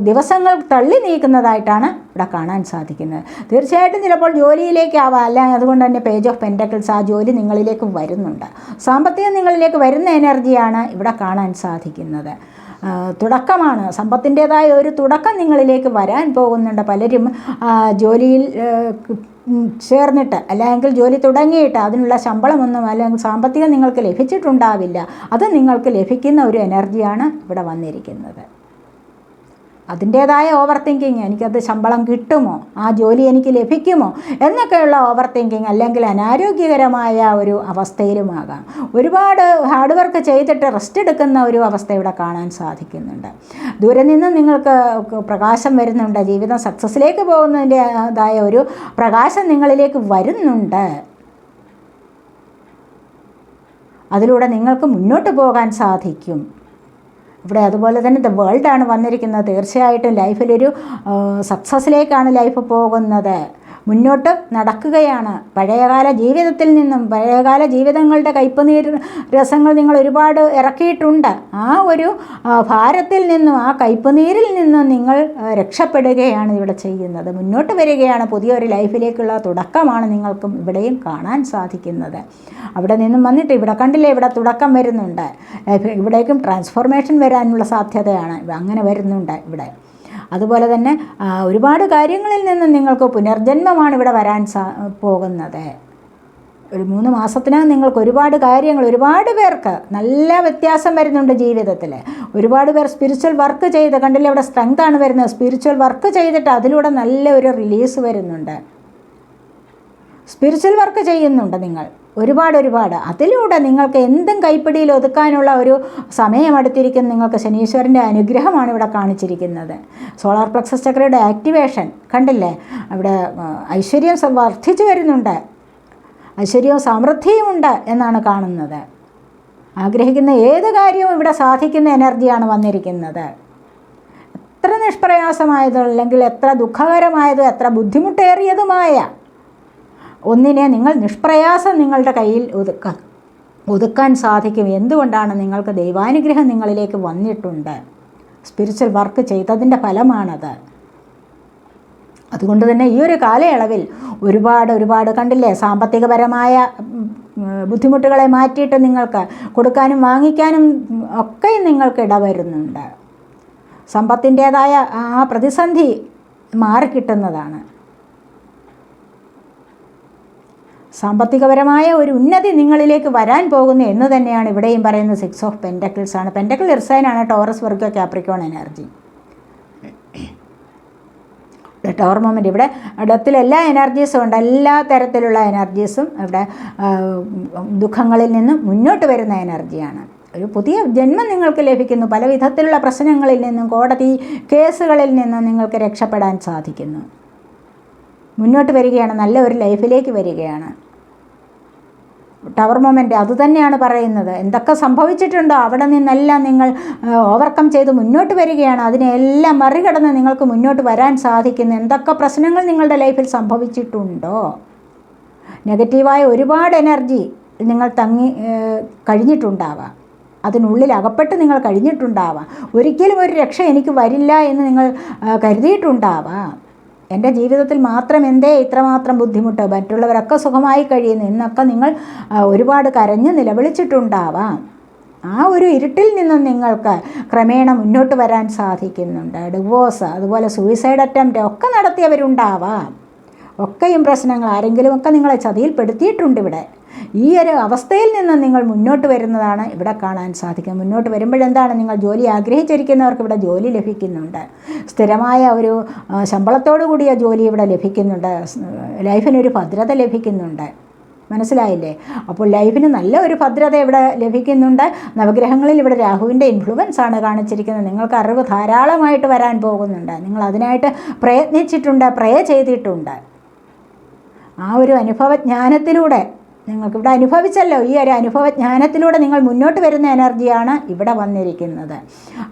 [SPEAKER 1] ദിവസങ്ങൾ തള്ളി നീക്കുന്നതായിട്ടാണ് ഇവിടെ കാണാൻ സാധിക്കുന്നത്. തീർച്ചയായിട്ടും ചിലപ്പോൾ ജോലിയിലേക്കാവാം. അല്ല അതുകൊണ്ട് തന്നെ പേജ് ഓഫ് പെൻറ്റക്കിൾസ്, ആ ജോലി നിങ്ങളിലേക്ക് വരുന്നുണ്ട്. സാമ്പത്തികം നിങ്ങളിലേക്ക് വരുന്ന എനർജിയാണ് ഇവിടെ കാണാൻ സാധിക്കുന്നത്. തുടക്കമാണ്, സമ്പത്തിൻ്റേതായ ഒരു തുടക്കം നിങ്ങളിലേക്ക് വരാൻ പോകുന്നുണ്ട്. പലരും ജോലിയിൽ ചേർന്നിട്ട് അല്ലെങ്കിൽ ജോലി തുടങ്ങിയിട്ട് അതിനുള്ള ശമ്പളമൊന്നും അല്ലെങ്കിൽ സാമ്പത്തികം നിങ്ങൾക്ക് ലഭിച്ചിട്ടുണ്ടാവില്ല. അത് നിങ്ങൾക്ക് ലഭിക്കുന്ന ഒരു എനർജിയാണ് ഇവിടെ വന്നിരിക്കുന്നത്. അതിൻ്റേതായ ഓവർ തിങ്കിങ്, എനിക്കത് ശമ്പളം കിട്ടുമോ, ആ ജോലി എനിക്ക് ലഭിക്കുമോ എന്നൊക്കെയുള്ള ഓവർ തിങ്കിങ്, അല്ലെങ്കിൽ അനാരോഗ്യകരമായ ഒരു അവസ്ഥയിലുമാകാം. ഒരുപാട് ഹാർഡ് വർക്ക് ചെയ്തിട്ട് റെസ്റ്റ് എടുക്കുന്ന ഒരു അവസ്ഥ ഇവിടെ കാണാൻ സാധിക്കുന്നുണ്ട്. ദൂരെ നിന്ന് നിങ്ങൾക്ക് പ്രകാശം വരുന്നുണ്ട്. ജീവിതം സക്സസ്സിലേക്ക് പോകുന്നതിൻ്റേതായ ഒരു പ്രകാശം നിങ്ങളിലേക്ക് വരുന്നുണ്ട്. അതിലൂടെ നിങ്ങൾക്ക് മുന്നോട്ട് പോകാൻ സാധിക്കും. ഇവിടെ അതുപോലെ തന്നെ ദ വേൾഡാണ് വന്നിരിക്കുന്നത്. തീർച്ചയായിട്ടും ലൈഫിലൊരു സക്സസ്സിലേക്കാണ് ലൈഫ് പോകുന്നത്. മുന്നോട്ട് നടക്കുകയാണ്. പഴയകാല ജീവിതത്തിൽ നിന്നും, പഴയകാല ജീവിതങ്ങളുടെ കയ്പുനീർ രസങ്ങൾ നിങ്ങൾ ഒരുപാട് ഇറക്കിയിട്ടുണ്ട്. ആ ഒരു ഭാരത്തിൽ നിന്നും, ആ കയ്പുനീരിൽ നിന്നും നിങ്ങൾ രക്ഷപ്പെടുകയാണ് ഇവിടെ ചെയ്യുന്നത്. മുന്നോട്ട് വരികയാണ്. പുതിയൊരു ലൈഫിലേക്കുള്ള തുടക്കമാണ് നിങ്ങൾക്കും ഇവിടെയും കാണാൻ സാധിക്കുന്നത്. അവിടെ നിന്നും വന്നിട്ട് ഇവിടെ കണ്ടില്ലേ, ഇവിടെ തുടക്കം വരുന്നുണ്ട്. ഇവിടേക്കും ട്രാൻസ്ഫോർമേഷൻ വരാനുള്ള സാധ്യതയാണ് അങ്ങനെ വരുന്നുണ്ട് ഇവിടെ. അതുപോലെ തന്നെ ഒരുപാട് കാര്യങ്ങളിൽ നിന്ന് നിങ്ങൾക്ക് പുനർജന്മമാണ് ഇവിടെ വരാൻ പോകുന്നത്. ഒരു 3 മാസത്തിനകം നിങ്ങൾക്ക് ഒരുപാട് കാര്യങ്ങൾ, ഒരുപാട് പേർക്ക് നല്ല വ്യത്യാസം വരുന്നുണ്ട് ജീവിതത്തിൽ. ഒരുപാട് പേർ സ്പിരിച്വൽ വർക്ക് ചെയ്ത്, കണ്ടില്ലേ ഇവിടെ സ്ട്രെങ്താണ് വരുന്നത്. സ്പിരിച്വൽ വർക്ക് ചെയ്തിട്ട് അതിലൂടെ നല്ല ഒരു റിലീസ് വരുന്നുണ്ട്. സ്പിരിച്വൽ വർക്ക് ചെയ്യുന്നുണ്ട് നിങ്ങൾ ഒരുപാട്. അതിലൂടെ നിങ്ങൾക്ക് എന്തും കൈപ്പിടിയിൽ ഒതുക്കാനുള്ള ഒരു സമയമെടുത്തിരിക്കും. നിങ്ങൾക്ക് ശനീശ്വരൻ്റെ അനുഗ്രഹമാണ് ഇവിടെ കാണിച്ചിരിക്കുന്നത്. സോളാർ പ്ലക്സസ് ചക്രയുടെ ആക്ടിവേഷൻ കണ്ടില്ലേ, അവിടെ ഐശ്വര്യം വർദ്ധിച്ചു വരുന്നുണ്ട്. ഐശ്വര്യവും സമൃദ്ധിയുമുണ്ട് എന്നാണ് കാണുന്നത്. ആഗ്രഹിക്കുന്ന ഏത് കാര്യവും ഇവിടെ സാധിക്കുന്ന എനർജിയാണ് വന്നിരിക്കുന്നത്. എത്ര നിഷ്പ്രയാസമായതോ അല്ലെങ്കിൽ എത്ര ദുഃഖകരമായതോ എത്ര ബുദ്ധിമുട്ടേറിയതുമായ ഒന്നിനെ നിങ്ങൾ നിഷ്പ്രയാസം നിങ്ങളുടെ കയ്യിൽ ഒതുക്കാൻ സാധിക്കും. എന്തുകൊണ്ടാണ്? നിങ്ങൾക്ക് ദൈവാനുഗ്രഹം നിങ്ങളിലേക്ക് വന്നിട്ടുണ്ട്. സ്പിരിച്വൽ വർക്ക് ചെയ്തതിൻ്റെ ഫലമാണത്. അതുകൊണ്ട് തന്നെ ഈ ഒരു കാലയളവിൽ ഒരുപാട് കണ്ടില്ലേ, സാമ്പത്തികപരമായ ബുദ്ധിമുട്ടുകളെ മാറ്റിയിട്ട് നിങ്ങൾക്ക് കൊടുക്കാനും വാങ്ങിക്കാനും ഒക്കെ നിങ്ങൾക്ക് ഇടവരുന്നുണ്ട്. സമ്പത്തിൻ്റേതായ ആ പ്രതിസന്ധി മാറിക്കിട്ടുന്നതാണ്. സാമ്പത്തികപരമായ ഒരു ഉന്നതി നിങ്ങളിലേക്ക് വരാൻ പോകുന്നു എന്ന് തന്നെയാണ് ഇവിടെയും പറയുന്നത്. 6 of Pentacles ആണ്. പെൻറ്റക്കിൾ ഇർസൈനാണ് Taurus, Virgo, Capricorn energy. Tower moment ഇവിടെ ഡെത്തിൽ എല്ലാ എനർജീസും ഉണ്ട്. എല്ലാ തരത്തിലുള്ള എനർജീസും ഇവിടെ ദുഃഖങ്ങളിൽ നിന്നും മുന്നോട്ട് വരുന്ന എനർജിയാണ്. ഒരു പുതിയ ജന്മം നിങ്ങൾക്ക് ലഭിക്കുന്നു. പല വിധത്തിലുള്ള പ്രശ്നങ്ങളിൽ നിന്നും, കോടതി കേസുകളിൽ നിന്നും നിങ്ങൾക്ക് രക്ഷപ്പെടാൻ സാധിക്കുന്നു. മുന്നോട്ട് വരികയാണ്. നല്ല ഒരു ലൈഫിലേക്ക് വരികയാണ്. ടവർ മൊമെൻ്റ് അതുതന്നെയാണ് പറയുന്നത്. എന്തൊക്കെ സംഭവിച്ചിട്ടുണ്ടോ അവിടെ നിന്നെല്ലാം നിങ്ങൾ ഓവർകം ചെയ്ത് മുന്നോട്ട് വരികയാണ്. അതിനെല്ലാം മറികടന്ന് നിങ്ങൾക്ക് മുന്നോട്ട് വരാൻ സാധിക്കുന്നു. എന്തൊക്കെ പ്രശ്നങ്ങൾ നിങ്ങളുടെ ലൈഫിൽ സംഭവിച്ചിട്ടുണ്ടോ, നെഗറ്റീവായ ഒരുപാട് എനർജി നിങ്ങൾ കഴിഞ്ഞിട്ടുണ്ടാവാം, അതിനുള്ളിൽ അകപ്പെട്ട് നിങ്ങൾ കഴിഞ്ഞിട്ടുണ്ടാവാം. ഒരിക്കലും ഒരു രക്ഷ എനിക്ക് വരില്ല എന്ന് നിങ്ങൾ കരുതിയിട്ടുണ്ടാവാം. എൻ്റെ ജീവിതത്തിൽ മാത്രം എന്തേ ഇത്രമാത്രം ബുദ്ധിമുട്ട്, മറ്റുള്ളവരൊക്കെ സുഖമായി കഴിയുന്നു എന്നൊക്കെ നിങ്ങൾ ഒരുപാട് കരഞ്ഞ് നിലവിളിച്ചിട്ടുണ്ടാവാം. ആ ഒരു ഇരുട്ടിൽ നിന്നും നിങ്ങൾക്ക് ക്രമേണ മുന്നോട്ട് വരാൻ സാധിക്കുന്നുണ്ട്. ഡിവോഴ്സ്, അതുപോലെ സൂയിസൈഡ് അറ്റംപ്റ്റ് ഒക്കെ നടത്തിയവരുണ്ടാവാം. ഒക്കെയും പ്രശ്നങ്ങൾ, ആരെങ്കിലുമൊക്കെ നിങ്ങളെ ചതിയിൽപ്പെടുത്തിയിട്ടുണ്ട്. ഇവിടെ ഈ ഒരു അവസ്ഥയിൽ നിന്ന് നിങ്ങൾ മുന്നോട്ട് വരുന്നതാണ് ഇവിടെ കാണാൻ സാധിക്കുന്നത്. മുന്നോട്ട് വരുമ്പോഴെന്താണ്, നിങ്ങൾ ജോലി ആഗ്രഹിച്ചിരിക്കുന്നവർക്ക് ഇവിടെ ജോലി ലഭിക്കുന്നുണ്ട്. സ്ഥിരമായ ഒരു ശമ്പളത്തോടു കൂടിയ ജോലി ഇവിടെ ലഭിക്കുന്നുണ്ട്. ലൈഫിനൊരു ഭദ്രത ലഭിക്കുന്നുണ്ട്. മനസ്സിലായില്ലേ? അപ്പോൾ ലൈഫിന് നല്ല ഒരു ഭദ്രത ഇവിടെ ലഭിക്കുന്നുണ്ട്. നവഗ്രഹങ്ങളിൽ ഇവിടെ രാഹുവിൻ്റെ ഇൻഫ്ലുവൻസ് ആണ് കാണിച്ചിരിക്കുന്നത്. നിങ്ങൾക്ക് അറിവ് ധാരാളമായിട്ട് വരാൻ പോകുന്നുണ്ട്. നിങ്ങൾ അതിനായിട്ട് പ്രയത്നിച്ചിട്ടുണ്ട്, പ്രേ ചെയ്തിട്ടുണ്ട്. ആ ഒരു അനുഭവജ്ഞാനത്തിലൂടെ നിങ്ങൾക്കിവിടെ അനുഭവിച്ചല്ലോ, ഈ ഒരു അനുഭവജ്ഞാനത്തിലൂടെ നിങ്ങൾ മുന്നോട്ട് വരുന്ന എനർജിയാണ് ഇവിടെ വന്നിരിക്കുന്നത്.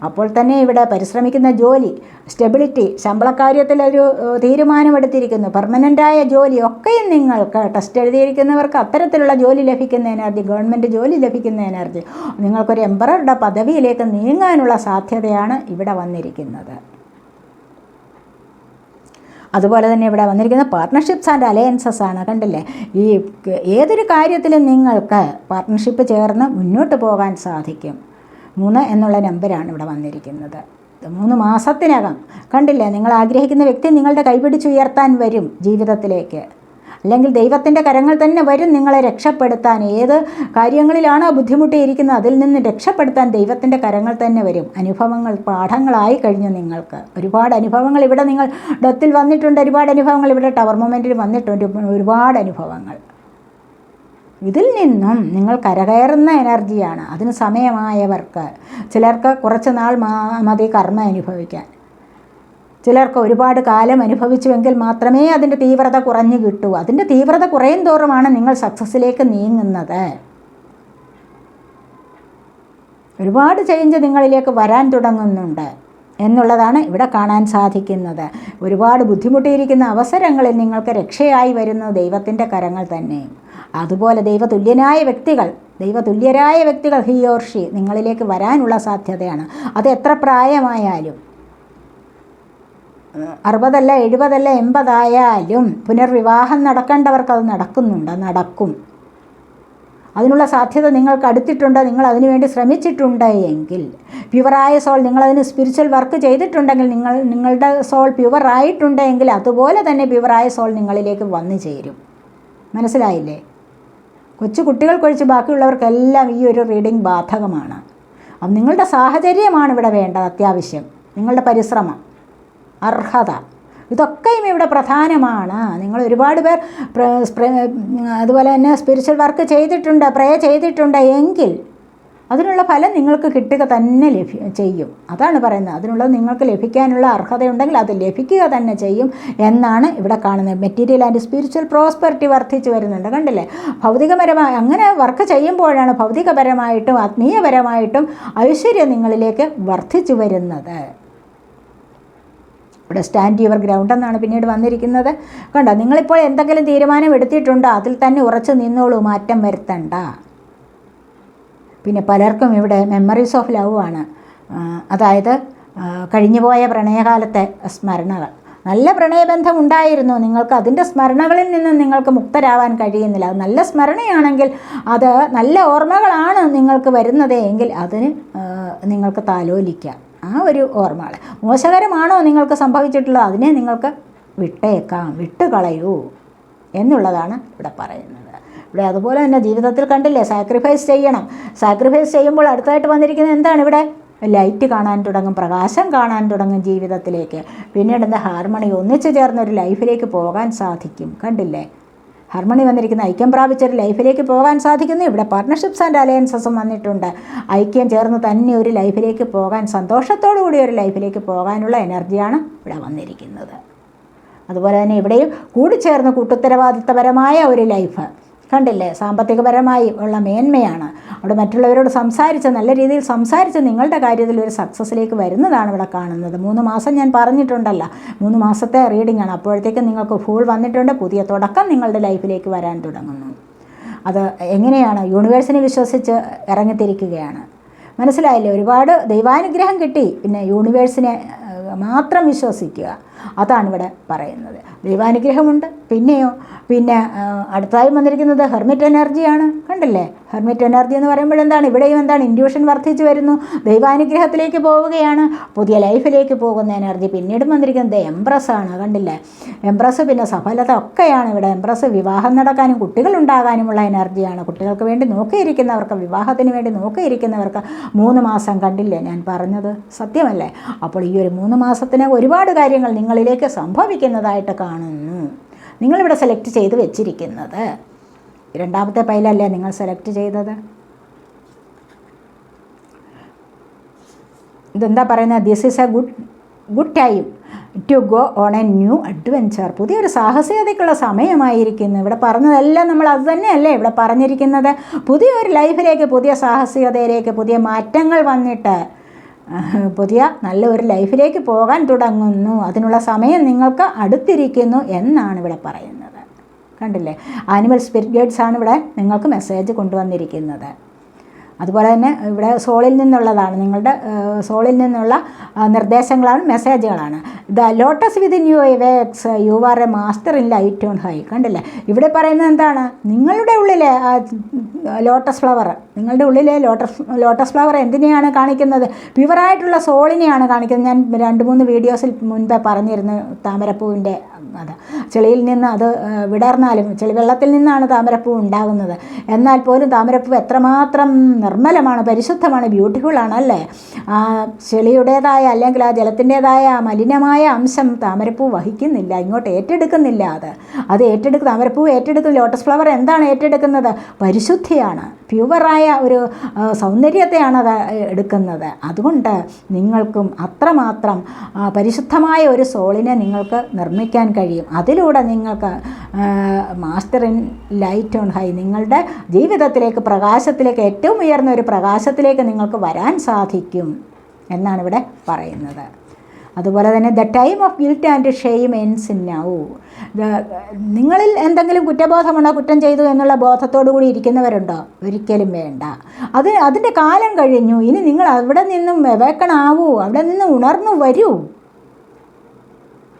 [SPEAKER 1] അപ്പോൾ തന്നെ ഇവിടെ പരിശ്രമിക്കുന്ന ജോലി, സ്റ്റെബിലിറ്റി, ശമ്പളക്കാര്യത്തിലൊരു തീരുമാനമെടുത്തിരിക്കുന്നു, പെർമനൻ്റായ ജോലി ഒക്കെയും നിങ്ങൾക്ക് ടെസ്റ്റ് എഴുതിയിരിക്കുന്നവർക്ക് അത്തരത്തിലുള്ള ജോലി ലഭിക്കുന്ന എനർജി, ഗവൺമെൻറ് ജോലി ലഭിക്കുന്ന എനർജി, നിങ്ങൾക്കൊരു എംപററുടെ പദവിയിലേക്ക് നീങ്ങാനുള്ള സാധ്യതയാണ് ഇവിടെ വന്നിരിക്കുന്നത്. അതുപോലെ തന്നെ ഇവിടെ വന്നിരിക്കുന്ന പാർട്ട്ണർഷിപ്സ് ആൻഡ് അലയൻസസ് ആണ്. കണ്ടില്ലേ? ഈ ഏതൊരു കാര്യത്തിലും നിങ്ങൾക്ക് പാർട്ട്ണർഷിപ്പ് ചേർന്ന് മുന്നോട്ട് പോകാൻ സാധിക്കും. 3 എന്നുള്ള നമ്പറാണ് ഇവിടെ വന്നിരിക്കുന്നത്. 3 മാസത്തിനകം കണ്ടില്ലേ, നിങ്ങൾ ആഗ്രഹിക്കുന്ന വ്യക്തി നിങ്ങളുടെ കൈപിടിച്ചുയർത്താൻ വരും ജീവിതത്തിലേക്ക്. അല്ലെങ്കിൽ ദൈവത്തിൻ്റെ കരങ്ങൾ തന്നെ വരും നിങ്ങളെ രക്ഷപ്പെടുത്താൻ. ഏത് കാര്യങ്ങളിലാണോ ബുദ്ധിമുട്ടിയിരിക്കുന്നത് അതിൽ നിന്ന് രക്ഷപ്പെടുത്താൻ ദൈവത്തിൻ്റെ കരങ്ങൾ തന്നെ വരും. അനുഭവങ്ങൾ പാഠങ്ങളായി കഴിഞ്ഞു. നിങ്ങൾക്ക് ഒരുപാട് അനുഭവങ്ങൾ ഇവിടെ നിങ്ങൾ ഡെത്തിൽ വന്നിട്ടുണ്ട്. ഒരുപാട് അനുഭവങ്ങൾ ഇവിടെ ടവർ മൊമെൻറ്റിൽ വന്നിട്ടുണ്ട്. ഒരുപാട് അനുഭവങ്ങൾ. ഇതിൽ നിന്നും നിങ്ങൾ കരകയറുന്ന എനർജിയാണ്. അതിന് സമയമായവർക്ക്, ചിലർക്ക് കുറച്ച് നാൾ മതി കർമ്മ അനുഭവിക്കാൻ, ചിലർക്ക് ഒരുപാട് കാലം അനുഭവിച്ചുവെങ്കിൽ മാത്രമേ അതിൻ്റെ തീവ്രത കുറഞ്ഞു കിട്ടൂ. അതിൻ്റെ തീവ്രത കുറയും തോറുമാണ് നിങ്ങൾ സക്സസ്സിലേക്ക് നീങ്ങുന്നത്. ഒരുപാട് ചേഞ്ച് നിങ്ങളിലേക്ക് വരാൻ തുടങ്ങുന്നുണ്ട് എന്നുള്ളതാണ് ഇവിടെ കാണാൻ സാധിക്കുന്നത്. ഒരുപാട് ബുദ്ധിമുട്ടിയിരിക്കുന്ന അവസരങ്ങളിൽ നിങ്ങൾക്ക് രക്ഷയായി വരുന്നത് ദൈവത്തിൻ്റെ കരങ്ങൾ തന്നെ. അതുപോലെ ദൈവതുല്യരായ വ്യക്തികൾ ഹി ഓർ ഷീ നിങ്ങളിലേക്ക് വരാനുള്ള സാധ്യതയാണ്. അത് എത്ര പ്രായമായാലും, 60 അല്ല 70 അല്ല 80 ആയാലും പുനർവിവാഹം നടക്കേണ്ടവർക്ക് അത് നടക്കും. അതിനുള്ള സാധ്യത നിങ്ങൾക്ക് അടുത്തിട്ടുണ്ട്. നിങ്ങൾ അതിനുവേണ്ടി ശ്രമിച്ചിട്ടുണ്ട് എങ്കിൽ, പ്യുവറായ സോൾ, നിങ്ങളതിന് സ്പിരിച്വൽ വർക്ക് ചെയ്തിട്ടുണ്ടെങ്കിൽ, നിങ്ങളുടെ സോൾ പ്യുവറായിട്ടുണ്ടെങ്കിൽ അതുപോലെ തന്നെ പ്യുവറായ സോൾ നിങ്ങളിലേക്ക് വന്നു ചേരും. മനസ്സിലായില്ലേ? കൊച്ചു കുട്ടികൾക്കൊഴിച്ച് ബാക്കിയുള്ളവർക്കെല്ലാം ഈ ഒരു റീഡിംഗ് ബാധകമാണ്. അത് നിങ്ങളുടെ സാഹചര്യമാണ് ഇവിടെ വേണ്ടത്. അത്യാവശ്യം നിങ്ങളുടെ പരിശ്രമം, അർഹത, ഇതൊക്കെയും ഇവിടെ പ്രധാനമാണ്. നിങ്ങൾ ഒരുപാട് പേർ അതുപോലെ തന്നെ സ്പിരിച്വൽ വർക്ക് ചെയ്തിട്ടുണ്ട്, പ്രേ ചെയ്തിട്ടുണ്ട് എങ്കിൽ അതിനുള്ള ഫലം നിങ്ങൾക്ക് കിട്ടുക തന്നെ ചെയ്യും. അതാണ് പറയുന്നത്. അതിനുള്ളത് നിങ്ങൾക്ക് ലഭിക്കാനുള്ള അർഹതയുണ്ടെങ്കിൽ അത് ലഭിക്കുക തന്നെ ചെയ്യും എന്നാണ് ഇവിടെ കാണുന്നത്. മെറ്റീരിയൽ ആൻഡ് സ്പിരിച്വൽ പ്രോസ്പെറിറ്റി വർദ്ധിച്ചു വരുന്നുണ്ട്. കണ്ടില്ലേ? ഭൗതികപരമായി അങ്ങനെ വർക്ക് ചെയ്യുമ്പോഴാണ് ഭൗതികപരമായിട്ടും ആത്മീയപരമായിട്ടും ഐശ്വര്യം നിങ്ങളിലേക്ക് വർദ്ധിച്ചു വരുന്നത്. ഇവിടെ സ്റ്റാൻഡ് യുവർ ഗ്രൗണ്ട് എന്നാണ് പിന്നീട് വന്നിരിക്കുന്നത്. കണ്ടോ? നിങ്ങളിപ്പോൾ എന്തെങ്കിലും തീരുമാനം എടുത്തിട്ടുണ്ടോ അതിൽ തന്നെ ഉറച്ചു നിന്നോളൂ, മാറ്റം വരുത്തണ്ട. പിന്നെ പലർക്കും ഇവിടെ മെമ്മറീസ് ഓഫ് ലവ് ആണ്. അതായത് കഴിഞ്ഞുപോയ പ്രണയകാലത്തെ സ്മരണകൾ. നല്ല പ്രണയബന്ധം ഉണ്ടായിരുന്നു നിങ്ങൾക്ക്, അതിൻ്റെ സ്മരണകളിൽ നിന്ന് നിങ്ങൾക്ക് മുക്തരാവാൻ കഴിയുന്നില്ല. അത് നല്ല സ്മരണയാണെങ്കിൽ, അത് നല്ല ഓർമ്മകളാണ് നിങ്ങൾക്ക് വരുന്നത് എങ്കിൽ അതിന് നിങ്ങൾക്ക് താലോലിക്കാം. ആ ഒരു ഓർമ്മകൾ മോശകരമാണോ നിങ്ങൾക്ക് സംഭവിച്ചിട്ടുള്ളത്, അതിനെ നിങ്ങൾക്ക് വിട്ടുകളയൂ എന്നുള്ളതാണ് ഇവിടെ പറയുന്നത്. ഇവിടെ അതുപോലെ തന്നെ ജീവിതത്തിൽ കണ്ടില്ലേ, സാക്രിഫൈസ് ചെയ്യണം. സാക്രിഫൈസ് ചെയ്യുമ്പോൾ അടുത്തായിട്ട് വന്നിരിക്കുന്നത് എന്താണ്? ഇവിടെ ലൈറ്റ് കാണാൻ തുടങ്ങും, പ്രകാശം കാണാൻ തുടങ്ങും ജീവിതത്തിലേക്ക്. പിന്നീട് എന്താ? ഹാർമണി, ഒന്നിച്ചു ചേർന്നൊരു ലൈഫിലേക്ക് പോകാൻ സാധിക്കും. കണ്ടില്ലേ? ഹാർമണി വന്നിരിക്കുന്ന ഐക്യം പ്രാപിച്ചൊരു ലൈഫിലേക്ക് പോകാൻ സാധിക്കുന്നു. ഇവിടെ പാർട്ട്ണർഷിപ്സ് ആൻഡ് അലയൻസസും വന്നിട്ടുണ്ട്. ഐക്യം ചേർന്ന് തന്നെ ഒരു ലൈഫിലേക്ക് പോകാൻ, സന്തോഷത്തോടു കൂടി ഒരു ലൈഫിലേക്ക് പോകാനുള്ള എനർജിയാണ് ഇവിടെ വന്നിരിക്കുന്നത്. അതുപോലെ തന്നെ ഇവിടെയും കൂടിച്ചേർന്ന് കൂട്ടുത്തരവാദിത്തപരമായ ഒരു ലൈഫ്, കണ്ടില്ലേ, സാമ്പത്തികപരമായി ഉള്ള മേന്മയാണ്. അവിടെ മറ്റുള്ളവരോട് സംസാരിച്ച് നല്ല രീതിയിൽ സംസാരിച്ച് നിങ്ങളുടെ കാര്യത്തിൽ ഒരു സക്സസ്സിലേക്ക് വരുന്നതാണ് ഇവിടെ കാണുന്നത്. 3 മാസം ഞാൻ പറഞ്ഞിട്ടുണ്ടല്ലോ, 3 മാസത്തെ റീഡിംഗ് ആണ്. അപ്പോഴത്തേക്കും നിങ്ങൾക്ക് ഫുൾ വന്നിട്ടുണ്ട്. പുതിയ തുടക്കം നിങ്ങളുടെ ലൈഫിലേക്ക് വരാൻ തുടങ്ങുന്നു. അത് എങ്ങനെയാണ്? യൂണിവേഴ്സിനെ വിശ്വസിച്ച് ഇറങ്ങിത്തിരിക്കുകയാണ്. മനസ്സിലായില്ലേ? ഒരുപാട് ദൈവാനുഗ്രഹം കിട്ടി. പിന്നെ യൂണിവേഴ്സിനെ മാത്രം വിശ്വസിക്കുക, അതാണ് ഇവിടെ പറയുന്നത്. ദൈവാനുഗ്രഹമുണ്ട്. പിന്നെ അടുത്തായി വന്നിരിക്കുന്നത് ഹെർമിറ്റ് എനർജിയാണ്. കണ്ടില്ലേ, ഹെർമിറ്റ് എനർജി എന്ന് പറയുമ്പോഴെന്താണ്? ഇവിടെയും എന്താണ്? ഇൻഡ്യൂഷൻ വർദ്ധിച്ചു വരുന്നു, ദൈവാനുഗ്രഹത്തിലേക്ക് പോവുകയാണ്, പുതിയ ലൈഫിലേക്ക് പോകുന്ന എനർജി. പിന്നീട് വന്നിരിക്കുന്നത് എംപ്രസ് ആണ്. കണ്ടില്ലേ, എംപ്രസ് പിന്നെ സഫലത ഒക്കെയാണ് ഇവിടെ. എംപ്രസ് വിവാഹം നടക്കാനും കുട്ടികളുണ്ടാകാനുമുള്ള എനർജിയാണ്. കുട്ടികൾക്ക് വേണ്ടി നോക്കിയിരിക്കുന്നവർക്ക്, വിവാഹത്തിന് വേണ്ടി നോക്കിയിരിക്കുന്നവർക്ക് 3 മാസം. കണ്ടില്ലേ, ഞാൻ പറഞ്ഞത് സത്യമല്ലേ? അപ്പോൾ ഈ ഒരു 3 മാസത്തിന് ഒരുപാട് കാര്യങ്ങൾ നിങ്ങളിലേക്ക് സംഭവിക്കുന്നതായിട്ട് കാണുന്നു. നിങ്ങളിവിടെ സെലക്ട് ചെയ്ത് വെച്ചിരിക്കുന്നത് 2ാമത്തെ പൈലല്ലേ നിങ്ങൾ സെലക്ട് ചെയ്തത്. ഇതെന്താ പറയുന്നത്? This is a good time to go on a new adventure. പുതിയൊരു സാഹസികതയ്ക്കുള്ള സമയമായിരിക്കുന്നു. ഇവിടെ പറഞ്ഞതെല്ലാം നമ്മൾ അത് തന്നെയല്ലേ ഇവിടെ പറഞ്ഞിരിക്കുന്നത്. പുതിയൊരു ലൈഫിലേക്ക്, പുതിയ സാഹസികതയിലേക്ക്, പുതിയ മാറ്റങ്ങൾ വന്നിട്ട് പുതിയ നല്ലൊരു ലൈഫിലേക്ക് പോകാൻ തുടങ്ങുന്നു. അതിനുള്ള സമയം നിങ്ങൾക്ക് അടുത്തിരിക്കുന്നു എന്നാണ് ഇവിടെ പറയുന്നത്. കണ്ടില്ലേ, ആനിമൽ സ്പിരിറ്റ് ഗൈഡ്സാണ് ഇവിടെ നിങ്ങൾക്ക് മെസ്സേജ് കൊണ്ടുവന്നിരിക്കുന്നത്. അതുപോലെ തന്നെ ഇവിടെ സോളിൽ നിന്നുള്ളതാണ്, നിങ്ങളുടെ സോളിൽ നിന്നുള്ള നിർദ്ദേശങ്ങളാണ്, മെസ്സേജുകളാണ്. The lotus within you awakes you are a master in light on high. കണ്ടില്ലേ, ഇവിടെ പറയുന്നത് എന്താണ്? നിങ്ങളുടെ ഉള്ളിലെ ലോട്ടസ് ഫ്ലവർ, നിങ്ങളുടെ ഉള്ളിലെ ലോട്ടസ് ഫ്ലവർ എന്തിനെയാണ് കാണിക്കുന്നത്? പ്യുവറായിട്ടുള്ള സോളിനെയാണ് കാണിക്കുന്നത്. ഞാൻ 2-3 വീഡിയോസിൽ മുൻപേ പറഞ്ഞിരുന്നു താമരപ്പൂവിൻ്റെ അത്. ചെളിയിൽ നിന്ന് അത് വിടർന്നാലും, ചെളിവെള്ളത്തിൽ നിന്നാണ് താമരപ്പൂ ഉണ്ടാകുന്നത്. എന്നാൽ പോലും താമരപ്പൂ എത്രമാത്രം നിർമ്മലമാണ്, പരിശുദ്ധമാണ്, ബ്യൂട്ടിഫുള്ളാണ് അല്ലേ? ആ ചെളിയുടേതായ അല്ലെങ്കിൽ ആ ജലത്തിൻ്റേതായ മലിനമായ അംശം താമരപ്പൂ വഹിക്കുന്നില്ല, ഇങ്ങോട്ട് ഏറ്റെടുക്കുന്നില്ല. താമരപ്പൂ ഏറ്റെടുക്കുന്ന ലോട്ടസ് ഫ്ലവർ എന്താണ് ഏറ്റെടുക്കുന്നത്? പരിശുദ്ധിയാണ്, പ്യുവറായ ഒരു സൗന്ദര്യത്തെയാണ് അത് എടുക്കുന്നത്. അതുകൊണ്ട് നിങ്ങൾക്കും അത്രമാത്രം പരിശുദ്ധമായ ഒരു സോളിനെ നിങ്ങൾക്ക് നിർമ്മിക്കാൻ കഴിയും. അതിലൂടെ നിങ്ങൾക്ക് master in light on high, നിങ്ങളുടെ ജീവിതത്തിലേക്ക്, പ്രകാശത്തിലേക്ക്, ഏറ്റവും ഉയർന്ന ഒരു പ്രകാശത്തിലേക്ക് നിങ്ങൾക്ക് വരാൻ സാധിക്കും എന്നാണ് ഇവിടെ പറയുന്നത്. അതുപോലെ തന്നെ the time of guilt and shame ends now. നിങ്ങളിൽ എന്തെങ്കിലും കുറ്റബോധമുണ്ടോ? കുറ്റം ചെയ്തു എന്നുള്ള ബോധത്തോടു കൂടി ഇരിക്കുന്നവരുണ്ടോ? ഒരിക്കലും വേണ്ട. അതിൻ്റെ കാലം കഴിഞ്ഞു. ഇനി നിങ്ങൾ അവിടെ നിന്നും അവേക്കണാവൂ, അവിടെ നിന്ന് ഉണർന്നു വരൂ.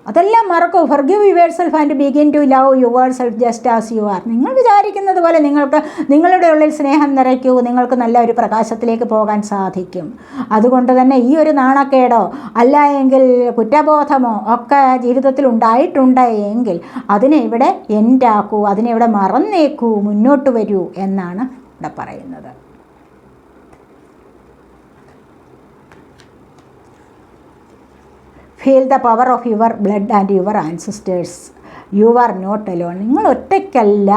[SPEAKER 1] അതെല്ലാം മറക്കൂ. Forgive yourself and begin to love yourself just as you are. നിങ്ങൾ വിചാരിക്കുന്നത് പോലെ നിങ്ങളുടെ ഉള്ളിൽ സ്നേഹം നിറയ്ക്കൂ. നിങ്ങൾക്ക് നല്ല ഒരു പ്രകാശത്തിലേക്ക് പോകാൻ സാധിക്കും. അതുകൊണ്ട് തന്നെ ഈ ഒരു നാണക്കേടോ അല്ല എങ്കിൽ കുറ്റബോധമോ ഒക്കെ ജീവിതത്തിൽ ഉണ്ടായിട്ടുണ്ട് എങ്കിൽ അതിനെ ഇവിടെ എൻഡാക്കൂ, അതിനെ ഇവിടെ മറന്നേക്കൂ, മുന്നോട്ട് വരൂ എന്നാണ് ഇവിടെ പറയുന്നത്. Feel the power of your blood and your ancestors. You are not alone. നിങ്ങൾ ഒറ്റയ്ക്കല്ല.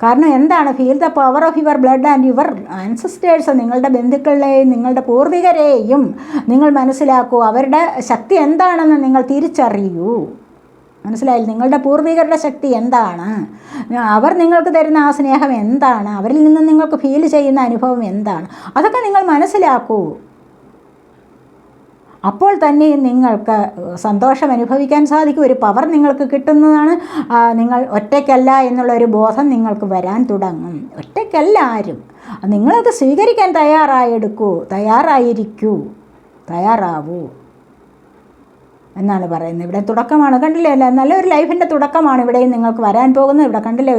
[SPEAKER 1] കാരണം എന്താണ്? Feel the power of your blood and your ancestors. നിങ്ങളുടെ ബന്ധുക്കളെയും നിങ്ങളുടെ പൂർവികരെയും നിങ്ങൾ മനസ്സിലാക്കൂ. അവരുടെ ശക്തി എന്താണെന്ന് നിങ്ങൾ തിരിച്ചറിയൂ. മനസ്സിലായില്ല? നിങ്ങളുടെ പൂർവികരുടെ ശക്തി എന്താണ്? അവർ നിങ്ങൾക്ക് തരുന്ന ആ സ്നേഹം എന്താണ്? അവരിൽ നിന്ന് നിങ്ങൾക്ക് ഫീൽ ചെയ്യുന്ന അനുഭവം എന്താണ്? അതൊക്കെ നിങ്ങൾ മനസ്സിലാക്കൂ. അപ്പോൾ തന്നെ നിങ്ങൾക്ക് സന്തോഷം അനുഭവിക്കാൻ സാധിക്കും. ഒരു പവർ നിങ്ങൾക്ക് കിട്ടുന്നതാണ്. നിങ്ങൾ ഒറ്റയ്ക്കല്ല എന്നുള്ളൊരു ബോധം നിങ്ങൾക്ക് വരാൻ തുടങ്ങും. ഒറ്റയ്ക്കല്ല ആരും. നിങ്ങളത് സ്വീകരിക്കാൻ തയ്യാറായിരിക്കൂ, തയ്യാറാവൂ എന്നാണ് പറയുന്നത്. ഇവിടെ തുടക്കമാണ്. കണ്ടില്ലേ, നല്ലൊരു ലൈഫിൻ്റെ തുടക്കമാണ് ഇവിടെയും നിങ്ങൾക്ക് വരാൻ പോകുന്നത്. ഇവിടെ കണ്ടില്ലേ,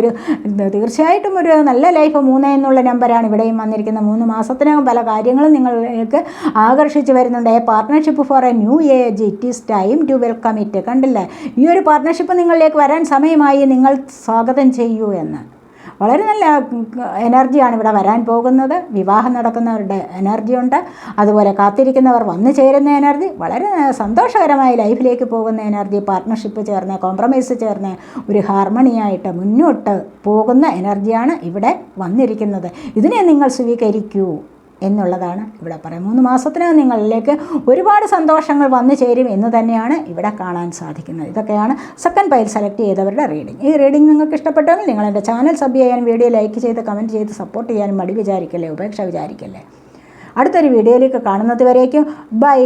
[SPEAKER 1] തീർച്ചയായിട്ടും ഒരു നല്ല ലൈഫ്. 3 എന്നുള്ള നമ്പറാണ് ഇവിടെയും വന്നിരിക്കുന്നത്. 3 മാസത്തിനകം പല കാര്യങ്ങളും നിങ്ങൾക്ക് ആകർഷിച്ച് വരുന്നുണ്ട്. A partnership for a new age, it is time to welcome it. കണ്ടില്ലേ, ഈ ഒരു പാർട്ട്ണർഷിപ്പ് നിങ്ങളിലേക്ക് വരാൻ സമയമായി, നിങ്ങൾ സ്വാഗതം ചെയ്യൂ എന്ന്. വളരെ നല്ല എനർജിയാണ് ഇവിടെ വരാൻ പോകുന്നത്. വിവാഹം നടക്കുന്നവരുടെ എനർജിയുണ്ട്. അതുപോലെ കാത്തിരിക്കുന്നവർ വന്നു ചേരുന്ന എനർജി, വളരെ സന്തോഷകരമായ ലൈഫിലേക്ക് പോകുന്ന എനർജി, പാർട്ട്ണർഷിപ്പ് ചേർന്ന്, കോംപ്രമൈസ് ചേർന്ന് ഒരു ഹാർമണിയായിട്ട് മുന്നോട്ട് പോകുന്ന എനർജിയാണ് ഇവിടെ വന്നിരിക്കുന്നത്. ഇതിനെ നിങ്ങൾ സ്വീകരിക്കൂ. എന്നുള്ളതാണ് ഇവിടെ പറയാം. 3 മാസത്തിനകം നിങ്ങളിലേക്ക് ഒരുപാട് സന്തോഷങ്ങൾ വന്നു ചേരും എന്ന് തന്നെയാണ് ഇവിടെ കാണാൻ സാധിക്കുന്നത്. ഇതൊക്കെയാണ് സെക്കൻഡ് പൈൽ സെലക്ട് ചെയ്തവരുടെ റീഡിംഗ്. ഈ റീഡിംഗ് നിങ്ങൾക്ക് ഇഷ്ടപ്പെട്ടെങ്കിൽ നിങ്ങൾ എൻ്റെ ചാനൽ സബ് ചെയ്യാനും വീഡിയോ ലൈക്ക് ചെയ്ത് കമൻറ്റ് ചെയ്ത് സപ്പോർട്ട് ചെയ്യാനും മടി വിചാരിക്കല്ലേ, ഉപേക്ഷ വിചാരിക്കല്ലേ. അടുത്തൊരു വീഡിയോയിലേക്ക് കാണുന്നത് വരേക്കും ബൈ.